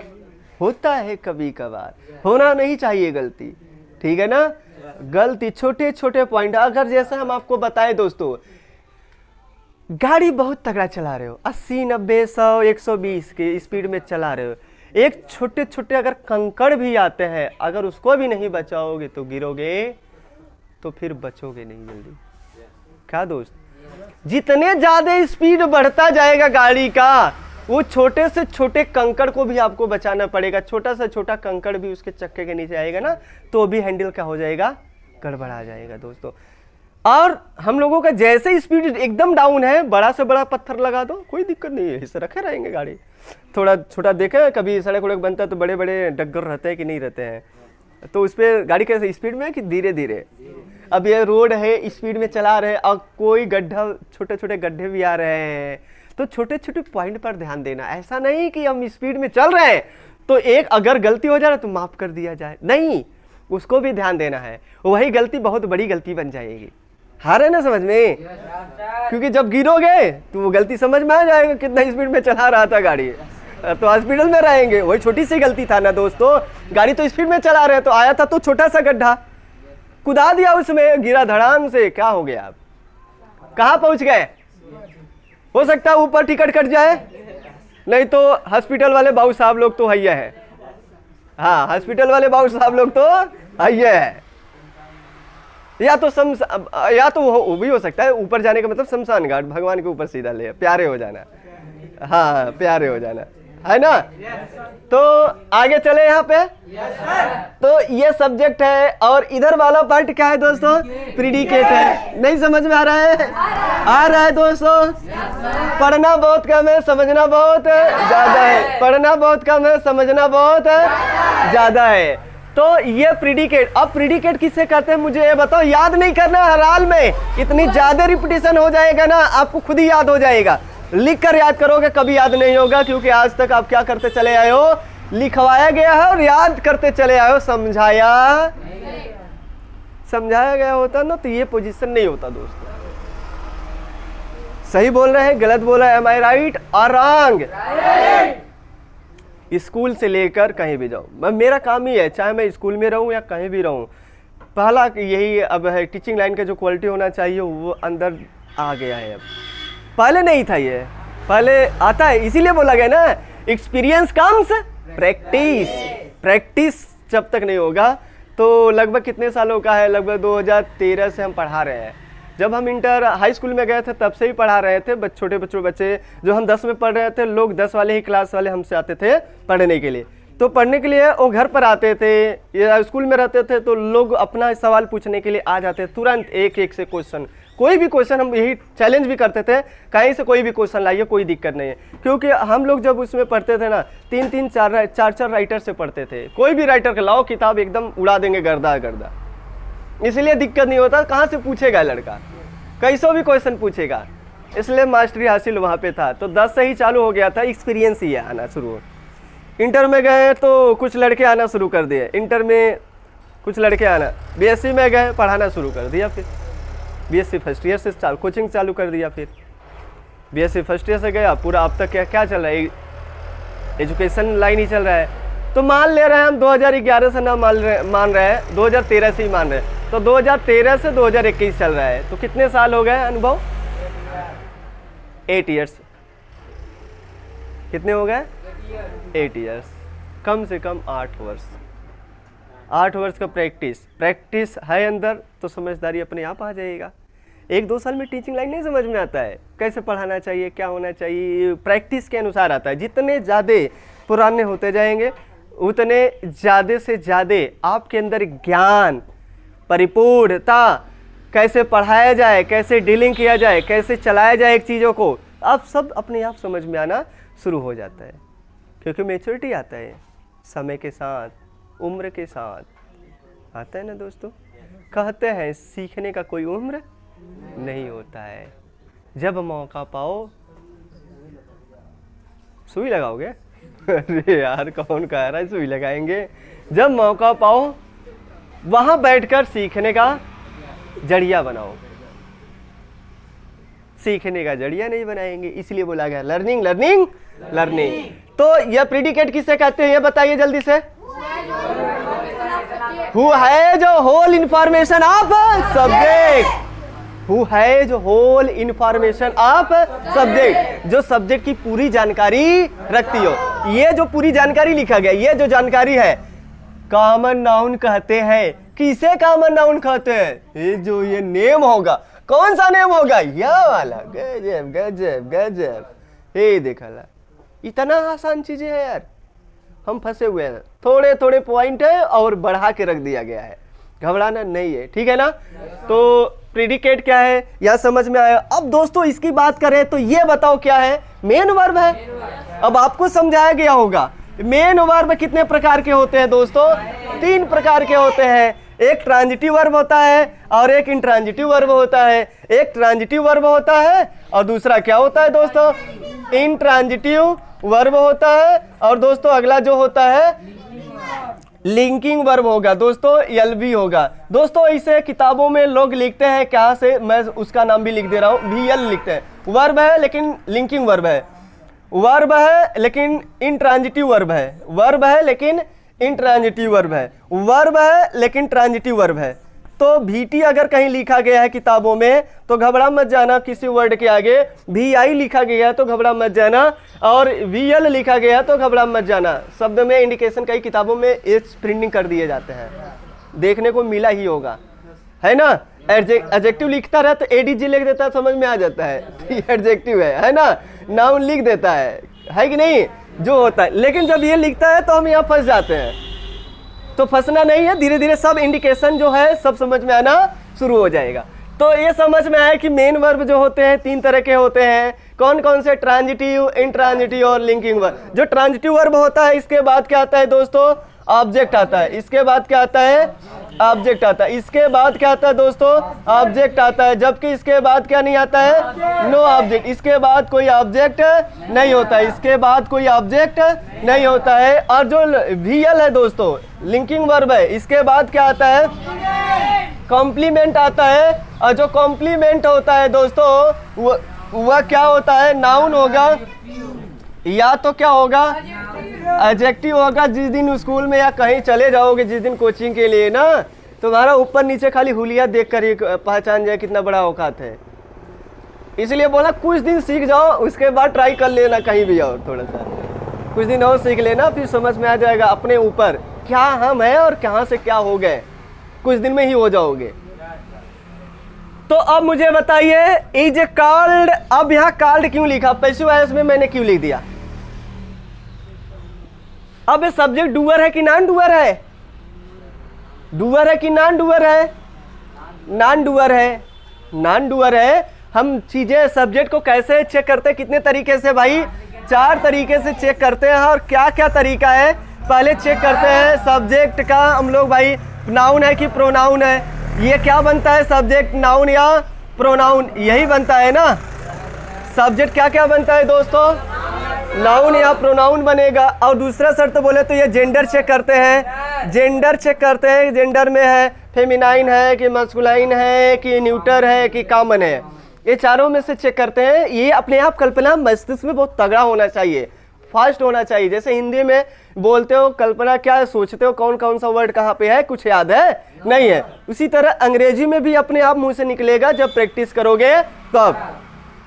होता है कभी कभार, होना नहीं चाहिए गलती, ठीक है ना? गलती छोटे छोटे पॉइंट। अगर जैसे हम आपको बताएं दोस्तों, गाड़ी बहुत तगड़ा चला रहे हो, 80 90 100 120 की स्पीड में चला रहे हो, एक छोटे छोटे अगर कंकड़ भी आते हैं, अगर उसको भी नहीं बचाओगे तो गिरोगे, तो फिर बचोगे नहीं जल्दी। क्या दोस्त? जितने ज्यादा स्पीड बढ़ता जाएगा गाड़ी का, वो छोटे से छोटे कंकड़ को भी आपको बचाना पड़ेगा। छोटा से छोटा कंकड़ भी उसके चक्के के नीचे आएगा ना, तो भी हैंडल क्या हो जाएगा? गड़बड़ा जाएगा दोस्तों। और हम लोगों का जैसे स्पीड एकदम डाउन है, बड़ा से बड़ा पत्थर लगा दो, कोई दिक्कत नहीं है, इसे रखे रहेंगे गाड़ी। थोड़ा छोटा देखे कभी सड़क उड़क बनता है तो बड़े बड़े डग्गर रहते हैं कि नहीं रहते हैं, तो उस पर गाड़ी कैसे स्पीड में है कि धीरे धीरे? अब ये रोड है, स्पीड में चला रहे हैं, और कोई गड्ढा, छोटे छोटे गड्ढे भी आ रहे हैं, तो छोटे छोटे पॉइंट पर ध्यान देना। ऐसा नहीं कि हम स्पीड में चल रहे हैं तो एक अगर गलती हो जाए तो माफ कर दिया जाए, नहीं, उसको भी ध्यान देना है। वही गलती बहुत बड़ी गलती बन जाएगी। हारे ना समझ में? क्योंकि जब गिरोगे तो वो गलती समझ में आ जाएगा कितना स्पीड में चला रहा था गाड़ी, तो हॉस्पिटल में रहेंगे। वही छोटी सी गलती था ना दोस्तों, गाड़ी तो स्पीड में चला रहे, तो आया था तो छोटा सा गड्ढा, कुदा दिया उसमें, गिरा धड़ाम से, क्या हो गया? आप कहाँ पहुंच गए? हो सकता है ऊपर टिकट कट जाए, नहीं तो हॉस्पिटल वाले बाबू साहब लोग तो हैया है। हाँ, हॉस्पिटल वाले बाबू साहब लोग तो हैया है। या तो वो भी हो सकता है, ऊपर जाने का मतलब शमशान घाट, भगवान के ऊपर सीधा ले, प्यारे हो जाना। हाँ, प्यारे हो जाना है ना। तो आगे चले यहाँ पे। तो ये सब्जेक्ट है, और इधर वाला पार्ट क्या है दोस्तों? प्रीडिकेट है। नहीं समझ में आ रहा है? आ रहा है दोस्तों? पढ़ना बहुत कम है, समझना बहुत ज्यादा है। पढ़ना बहुत कम है, समझना बहुत ज्यादा है। तो ये प्रीडिकेट। अब प्रीडिकेट किससे करते हैं मुझे ये बताओ? याद नहीं करना हर हाल में, इतनी ज्यादा रिपीटिशन हो जाएगा ना, आपको खुद ही याद हो जाएगा। लिख कर याद करोगे कभी याद नहीं होगा, क्योंकि आज तक आप क्या करते चले आए हो? लिखवाया गया है और याद करते चले आए हो। समझाया गया होता ना तो ये पोजीशन नहीं होता दोस्तों। सही बोल रहे हैं, गलत बोल रहे हैं, एम आई राइट और रॉन्ग? स्कूल से लेकर कहीं भी जाओ, मेरा काम ही है, चाहे मैं स्कूल में रहूं या कहीं भी रहूं, पहला यही अब है, टीचिंग लाइन का जो क्वालिटी होना चाहिए वो अंदर आ गया है। अब पहले नहीं था, ये पहले आता है, इसीलिए बोला गया ना एक्सपीरियंस कम्स प्रैक्टिस। प्रैक्टिस जब तक नहीं होगा तो लगभग कितने सालों का है, लगभग 2013 से हम पढ़ा रहे हैं। जब हम इंटर हाई स्कूल में गए थे तब से ही पढ़ा रहे थे। छोटे बच्चे जो हम 10 में पढ़ रहे थे, लोग 10 वाले ही क्लास वाले हमसे आते थे पढ़ने के लिए। तो पढ़ने के लिए वो घर पर आते थे या स्कूल में रहते थे, तो लोग अपना सवाल पूछने के लिए आ जाते तुरंत, एक से क्वेश्चन, कोई भी क्वेश्चन। हम यही चैलेंज भी करते थे, कहीं से कोई भी क्वेश्चन लाइए, कोई दिक्कत नहीं है। क्योंकि हम लोग जब उसमें पढ़ते थे ना, 3-3 4 राइटर से पढ़ते थे। कोई भी राइटर का लाओ किताब, एकदम उड़ा देंगे गर्दा गर्दा, इसलिए दिक्कत नहीं होता। कहाँ से पूछेगा लड़का, कैसो भी क्वेश्चन पूछेगा, इसलिए मास्टरी हासिल वहाँ पे था। तो 10 से ही चालू हो गया था, एक्सपीरियंस ही आना शुरू। इंटर में गए तो कुछ लड़के आना शुरू कर दिए, इंटर में कुछ लड़के आना, बीएससी में गए पढ़ाना शुरू कर दिया। फिर बीएससी फर्स्ट ईयर से कोचिंग चालू कर दिया। फिर बीएससी फर्स्ट ईयर से गया पूरा, अब तक क्या चल रहा है, एजुकेशन लाइन ही चल रहा है। तो मान ले रहे हैं हम 2011 से ना मान रहे हैं, 2013 से ही मान रहे हैं। तो 2013 से 2021 चल रहा है, तो कितने साल हो गए अनुभव? 8 ईयर्स। कितने हो गए? 8 ईयर्स, कम से कम 8 वर्ष। 8 वर्ष का प्रैक्टिस है अंदर, तो समझदारी अपने आप आ जाएगा। 1-2 साल में टीचिंग लाइन नहीं समझ में आता है, कैसे पढ़ाना चाहिए, क्या होना चाहिए, प्रैक्टिस के अनुसार आता है। जितने ज़्यादा पुराने होते जाएंगे उतने ज़्यादा से ज़्यादा आपके अंदर ज्ञान, परिपूर्णता, कैसे पढ़ाया जाए, कैसे डीलिंग किया जाए, कैसे चलाया जाए एक चीज़ों को, आप सब अपने आप समझ में आना शुरू हो जाता है। क्योंकि मैच्योरिटी आता है समय के साथ, उम्र के साथ आता है ना दोस्तों। कहते हैं सीखने का कोई उम्र नहीं होता है, जब मौका पाओ। सुई लगाओगे? अरे यार कौन कह रहा है सुई लगाएंगे? जब मौका पाओ वहां बैठकर सीखने का जरिया बनाओ। सीखने का जरिया नहीं बनाएंगे, इसलिए बोला गया लर्निंग लर्निंग लर्निंग। तो यह प्रेडिकेट किसे कहते हैं, ये बताइए जल्दी से। हु है जो whole information of subject, who है जो होल इंफॉर्मेशन ऑफ सब्जेक्ट, जो सब्जेक्ट की पूरी जानकारी रखती हो। ये जो पूरी जानकारी लिखा गया, ये जो जानकारी है कॉमन नाउन कहते हैं। किसे कॉमन नाउन कहते हैं? ये जो ये नेम होगा, कौन सा नेम होगा? यह वाला। गजब गजब गजब, ये देखा ला, इतना आसान चीजें है यार, हम फंसे हुए हैं। थोड़े थोड़े पॉइंट है और बढ़ा के रख दिया गया है, घबराना नहीं है, ठीक है ना। तो प्रेडिकेट क्या है यह समझ में आया। अब दोस्तों इसकी बात करें तो ये बताओ क्या है? मेन वर्ब है। अब आपको समझाया गया होगा मेन वर्ब कितने प्रकार के होते हैं दोस्तों? 3 प्रकार के होते हैं। एक ट्रांजिटिव वर्ब होता है और एक इंट्रांजिटिव वर्ब होता है। एक ट्रांजिटिव वर्ब होता है और दूसरा क्या होता है दोस्तों? इंट्रांजिटिव वर्ब होता है। और दोस्तों अगला जो होता है लिंकिंग वर्ब होगा दोस्तों, एलवी होगा दोस्तों। इसे किताबों में लोग लिखते हैं क्या से, मैं उसका नाम भी लिख दे रहा हूँ, VL लिखते हैं। वर्ब है लेकिन लिंकिंग वर्ब है, वर्ब है लेकिन इंट्रांजिटिव वर्ब है, वर्ब है लेकिन इंट्रांजिटिव वर्ब है, वर्ब है लेकिन ट्रांजिटिव वर्ब है। तो VT अगर कहीं लिखा गया है किताबों में तो घबरा मत जाना, किसी वर्ड के आगे VI लिखा गया है तो घबरा मत जाना, और VL लिखा गया है तो घबरा मत जाना। शब्द में इंडिकेशन कई किताबों में एच प्रिंटिंग कर दिए जाते हैं, देखने को मिला ही होगा, है ना। एडजेक्टिव लिखता रहे तो ADJ लिख देता है, समझ में आ जाता है एडजेक्टिव है ना। नाउन लिख देता है कि नहीं, जो होता है। लेकिन जब ये लिखता है तो हम यहाँ फंस जाते हैं। तो फंसना नहीं है, धीरे धीरे सब इंडिकेशन जो है सब समझ में आना शुरू हो जाएगा। तो ये समझ में आया कि मेन वर्ब जो होते हैं 3 तरह के होते हैं। कौन कौन से? ट्रांजिटिव, इंट्रांजिटिव और लिंकिंग वर्ब। जो ट्रांजिटिव वर्ब होता है इसके बाद क्या आता है दोस्तों? ऑब्जेक्ट आता है। इसके बाद क्या आता है? ऑब्जेक्ट आता है। इसके बाद क्या आता है दोस्तों? ऑब्जेक्ट आता है। जबकि इसके बाद क्या नहीं आता है? No object. इसके बाद कोई ऑब्जेक्ट नहीं होता है, इसके बाद कोई ऑब्जेक्ट नहीं होता है। और जो VL है दोस्तों, लिंकिंग वर्ब है, इसके बाद क्या आता है? कॉम्प्लीमेंट आता है। और जो कॉम्प्लीमेंट होता है दोस्तों वह क्या होता है? नाउन होगा या तो क्या होगा? एडजेक्टिव होगा। जिस दिन स्कूल में या कहीं चले जाओगे, जिस दिन कोचिंग के लिए ना, तुम्हारा ऊपर नीचे खाली हुलिया देख कर ही पहचान जाए कितना बड़ा औकात है। इसलिए बोला कुछ दिन सीख जाओ, उसके बाद ट्राई कर लेना कहीं भी और थोड़ा सा कुछ दिन और सीख लेना, फिर समझ में आ जाएगा अपने ऊपर क्या हम है और कहाँ से क्या हो गए, कुछ दिन में ही हो जाओगे। तो अब मुझे बताइए इज कॉल्ड, अब यहाँ कॉल्ड क्यों लिखा, पैसिव वॉइस में मैंने क्यों लिख दिया? अब ये सब्जेक्ट डूअर है कि नॉन डूअर है? डूअर है कि नॉन डूअर है? नॉन डूअर है, नॉन डूअर है। हम चीजें सब्जेक्ट को कैसे चेक करते हैं, कितने तरीके से भाई? 4 तरीके से चेक करते हैं। और क्या क्या तरीका है? पहले चेक करते हैं सब्जेक्ट का हम लोग भाई नाउन है कि प्रोनाउन है। ये क्या बनता है सब्जेक्ट, नाउन या प्रोनाउन? यही बनता है ना। सब्जेक्ट क्या क्या बनता है दोस्तों? नाउन या प्रोनाउन बनेगा। और दूसरा शर्त बोले तो ये जेंडर चेक करते हैं, जेंडर चेक करते हैं, जेंडर में है फेमिनाइन है कि मस्कुलाइन है कि न्यूटर है कि कॉमन है, ये चारों में से चेक करते हैं। ये अपने आप कल्पना मस्तिष्क में बहुत तगड़ा होना चाहिए, फास्ट होना चाहिए। जैसे हिंदी में बोलते हो कल्पना क्या सोचते हो, कौन कौन सा वर्ड कहाँ पे है, कुछ याद है नहीं है। उसी तरह अंग्रेजी में भी अपने आप मुंह से निकलेगा जब प्रैक्टिस करोगे तब।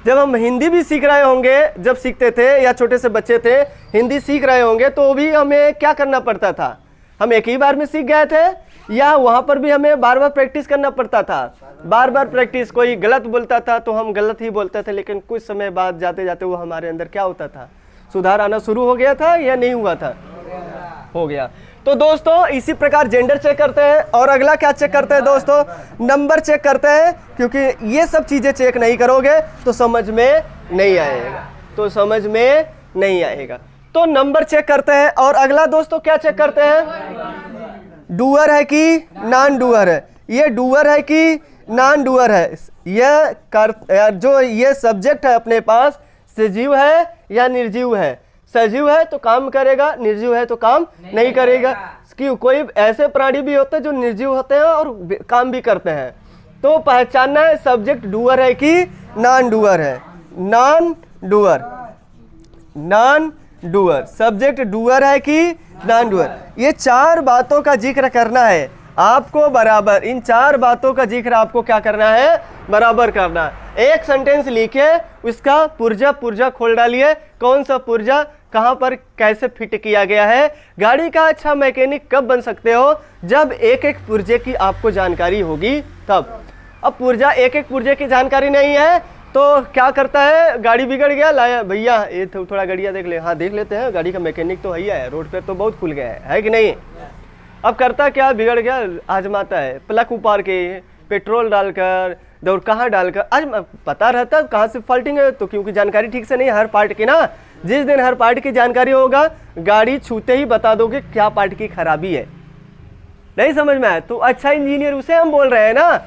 जब हम हिंदी भी सीख रहे होंगे, जब सीखते थे या छोटे से बच्चे थे हिंदी सीख रहे होंगे तो भी हमें क्या करना पड़ता था? हम एक ही बार में सीख गए थे या वहाँ पर भी हमें बार बार प्रैक्टिस करना पड़ता था? बार बार प्रैक्टिस। कोई गलत बोलता था तो हम गलत ही बोलते थे, लेकिन कुछ समय बाद जाते जाते वो हमारे अंदर क्या होता था, सुधार आना शुरू हो गया था या नहीं हुआ था? हो गया। तो दोस्तों इसी प्रकार जेंडर चेक करते हैं। और अगला क्या चेक करते हैं दोस्तों? नंबर चेक करते हैं, क्योंकि ये सब चीज़ें चेक नहीं करोगे तो समझ में नहीं आएगा, तो समझ में नहीं आएगा। तो नंबर चेक करते हैं। और अगला दोस्तों क्या चेक करते हैं? डूअर है कि नॉन डूअर है। ये डूअर है कि नॉन डूअर है। ये जो ये सब्जेक्ट है अपने पास सजीव है या निर्जीव है? सजीव है तो काम करेगा, निर्जीव है तो काम नहीं करेगा। क्यों? कोई ऐसे प्राणी भी होते हैं जो निर्जीव होते हैं और काम भी करते हैं। तो पहचानना है सब्जेक्ट डूअर है कि नॉन डूअर है। Non doer, non doer, subject doer है कि नॉन डूअर। ये 4 बातों का जिक्र करना है आपको बराबर। इन 4 बातों का जिक्र आपको क्या करना है? बराबर करना है। एक सेंटेंस लिखे, उसका पुर्जा पुर्जा खोल डालिए, कौन सा पुर्जा कहाँ पर कैसे फिट किया गया है। गाड़ी का अच्छा मैकेनिक कब बन सकते हो? जब एक एक पुर्जे की आपको जानकारी होगी तब। अब पुर्जा एक एक पुर्जे की जानकारी नहीं है तो क्या करता है? गाड़ी बिगड़ गया, लाया भैया ये थोड़ा गाड़िया देख ले। हाँ देख लेते हैं, गाड़ी का मैकेनिक तो ही है, रोड पर तो बहुत खुल गया है कि नहीं? अब करता क्या? बिगड़ गया, आजमाता है, प्लग उपार के पेट्रोल डालकर दौड़ कहाँ डालकर। आज पता रहता कहाँ से फॉल्टिंग है, तो क्योंकि जानकारी ठीक से नहीं हर पार्ट की ना। जिस दिन हर पार्ट की जानकारी होगा गाड़ी छूते ही बता दोगे क्या पार्ट की खराबी है। नहीं समझ में आया? तो अच्छा इंजीनियर उसे हम बोल रहे हैं ना।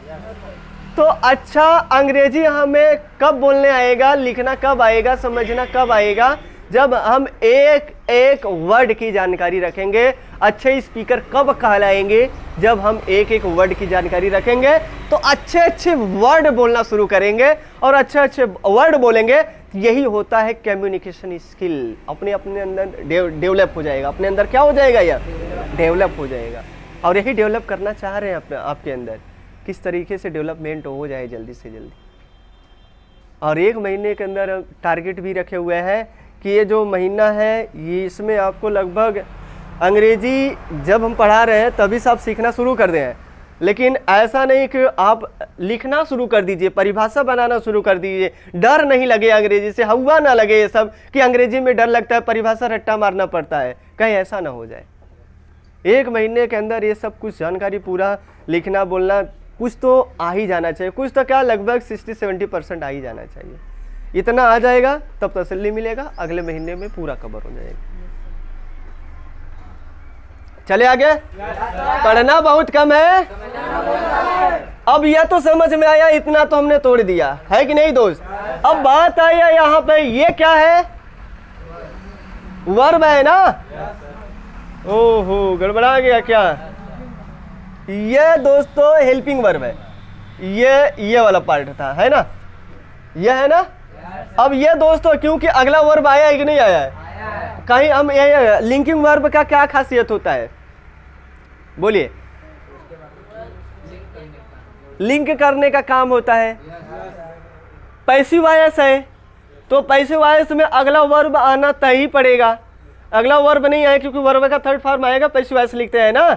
तो अच्छा अंग्रेजी हमें कब बोलने आएगा, लिखना कब आएगा, समझना कब आएगा? जब हम एक एक वर्ड की जानकारी रखेंगे। अच्छे स्पीकर कब कहलाएंगे? जब हम एक एक वर्ड की जानकारी रखेंगे तो अच्छे अच्छे वर्ड बोलना शुरू करेंगे और अच्छे अच्छे वर्ड बोलेंगे। यही होता है कम्युनिकेशन स्किल। अपने अपने अंदर डेवलप हो जाएगा, अपने अंदर क्या हो जाएगा? यह डेवलप हो जाएगा। और यही डेवलप करना चाह रहे हैं अपने आपके अंदर, किस तरीके से डेवलपमेंट हो जाए जल्दी से जल्दी। और 1 महीने के अंदर टारगेट भी रखे हुए हैं कि ये जो महीना है ये इसमें आपको लगभग अंग्रेजी जब हम पढ़ा रहे हैं तभी से आप सीखना शुरू कर दें। लेकिन ऐसा नहीं कि आप लिखना शुरू कर दीजिए, परिभाषा बनाना शुरू कर दीजिए, डर नहीं लगे अंग्रेजी से, हवा ना लगे ये सब कि अंग्रेजी में डर लगता है, परिभाषा रट्टा मारना पड़ता है, कहीं ऐसा ना हो जाए। 1 महीने के अंदर ये सब कुछ जानकारी पूरा लिखना बोलना कुछ तो आ ही जाना चाहिए। कुछ तो क्या लगभग 60-70% आ ही जाना चाहिए। इतना आ जाएगा तब तसल्ली मिलेगा, अगले महीने में पूरा कवर हो जाएगा। चले आगे। पढ़ना बहुत कम है। अब यह तो समझ में आया, इतना तो हमने तोड़ दिया है कि नहीं दोस्त? अब बात आई है यहाँ पे, ये क्या है? वर्ब है ना। ओहो गड़बड़ा गया क्या? ये दोस्तों हेल्पिंग वर्ब है। ये वाला पार्ट था, है ना? ये है ना। अब ये दोस्तों क्योंकि अगला वर्ब आया है कि नहीं आया है? कहीं हम ये लिंकिंग वर्ब का क्या खासियत होता है बोलिए? लिंक करने का काम होता है। पैसिव वॉइस है तो पैसिव वॉइस में अगला वर्ब आना तय ही पड़ेगा। अगला वर्ब नहीं आए क्योंकि वर्ब का थर्ड फॉर्म आएगा, पैसिव वॉइस लिखते हैं ना,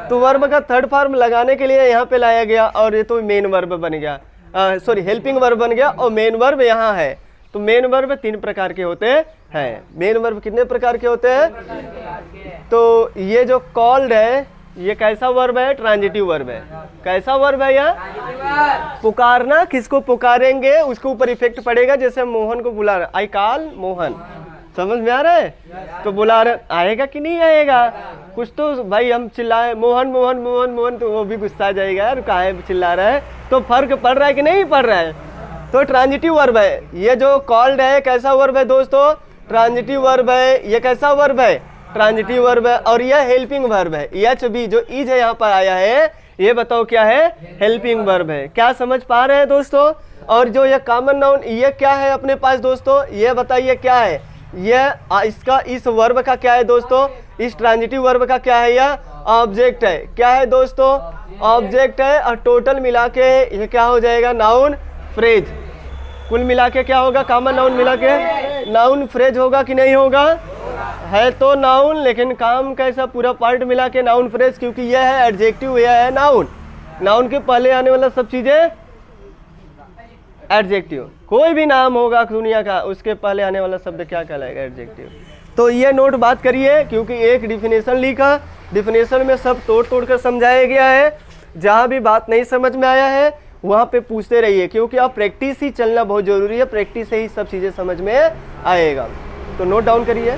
तो वर्ब का थर्ड फॉर्म लगाने के लिए यहाँ पे लाया गया और ये तो मेन वर्ब बन गया, सॉरी हेल्पिंग वर्ब बन गया और मेन वर्ब यहाँ है। तो मेन वर्ब 3 प्रकार के होते हैं। मेन वर्ब कितने प्रकार के होते हैं? तो ये जो कॉल्ड है ये कैसा वर्ब है? ट्रांजिटिव वर्ब है। कैसा वर्ब है यह? पुकारना, किसको पुकारेंगे उसके ऊपर इफेक्ट पड़ेगा। जैसे मोहन को बुला रहा, आई कॉल मोहन, समझ में आ रहा है? तो बुला रहे, आएगा कि नहीं आएगा? कुछ तो भाई हम चिल्लाए मोहन मोहन मोहन मोहन, तो वो भी गुस्सा आ जाएगा यार काहे चिल्ला रहा है। तो फर्क पड़ रहा है कि नहीं पड़ रहा है? तो ट्रांजिटिव वर्ब है। ये जो कॉल्ड है कैसा वर्ब है दोस्तों? ट्रांजिटिव वर्ब है। ये कैसा वर्ब है? ट्रांजिटिव वर्ब है। और यह हेल्पिंग वर्ब है। एच बी जो इज है यहाँ पर आया है, ये बताओ क्या है? हेल्पिंग वर्ब है। क्या समझ पा रहे हैं दोस्तों? और जो ये कॉमन नाउन ये क्या है अपने पास दोस्तों? ये बताइए क्या है? ये इसका इस वर्ब का क्या है दोस्तों? इस ट्रांजिटिव वर्ब का क्या है? यह ऑब्जेक्ट है। क्या है दोस्तों? ऑब्जेक्ट है। और टोटल मिला के ये क्या हो जाएगा? Noun phrase. कुल मिला के क्या होगा? कॉमन नाउन मिला के नाउन फ्रेज होगा कि नहीं होगा? है तो नाउन, लेकिन काम कैसा? पूरा पार्ट मिला के नाउन फ्रेज, क्योंकि यह है एडजेक्टिव, यह है नाउन। नाउन के पहले आने वाला सब चीजें एडजेक्टिव। कोई भी नाम होगा दुनिया का उसके पहले आने वाला शब्द क्या कहलाएगा? एडजेक्टिव। तो ये नोट बात करिए, क्योंकि एक डिफिनेशन लिखा, डिफिनेशन में सब तोड़ तोड़ कर समझाया गया है। जहाँ भी बात नहीं समझ में आया है वहाँ पे पूछते रहिए, क्योंकि आप प्रैक्टिस ही चलना बहुत ज़रूरी है। प्रैक्टिस से ही सब चीज़ें समझ में आएगा। तो नोट डाउन करिए।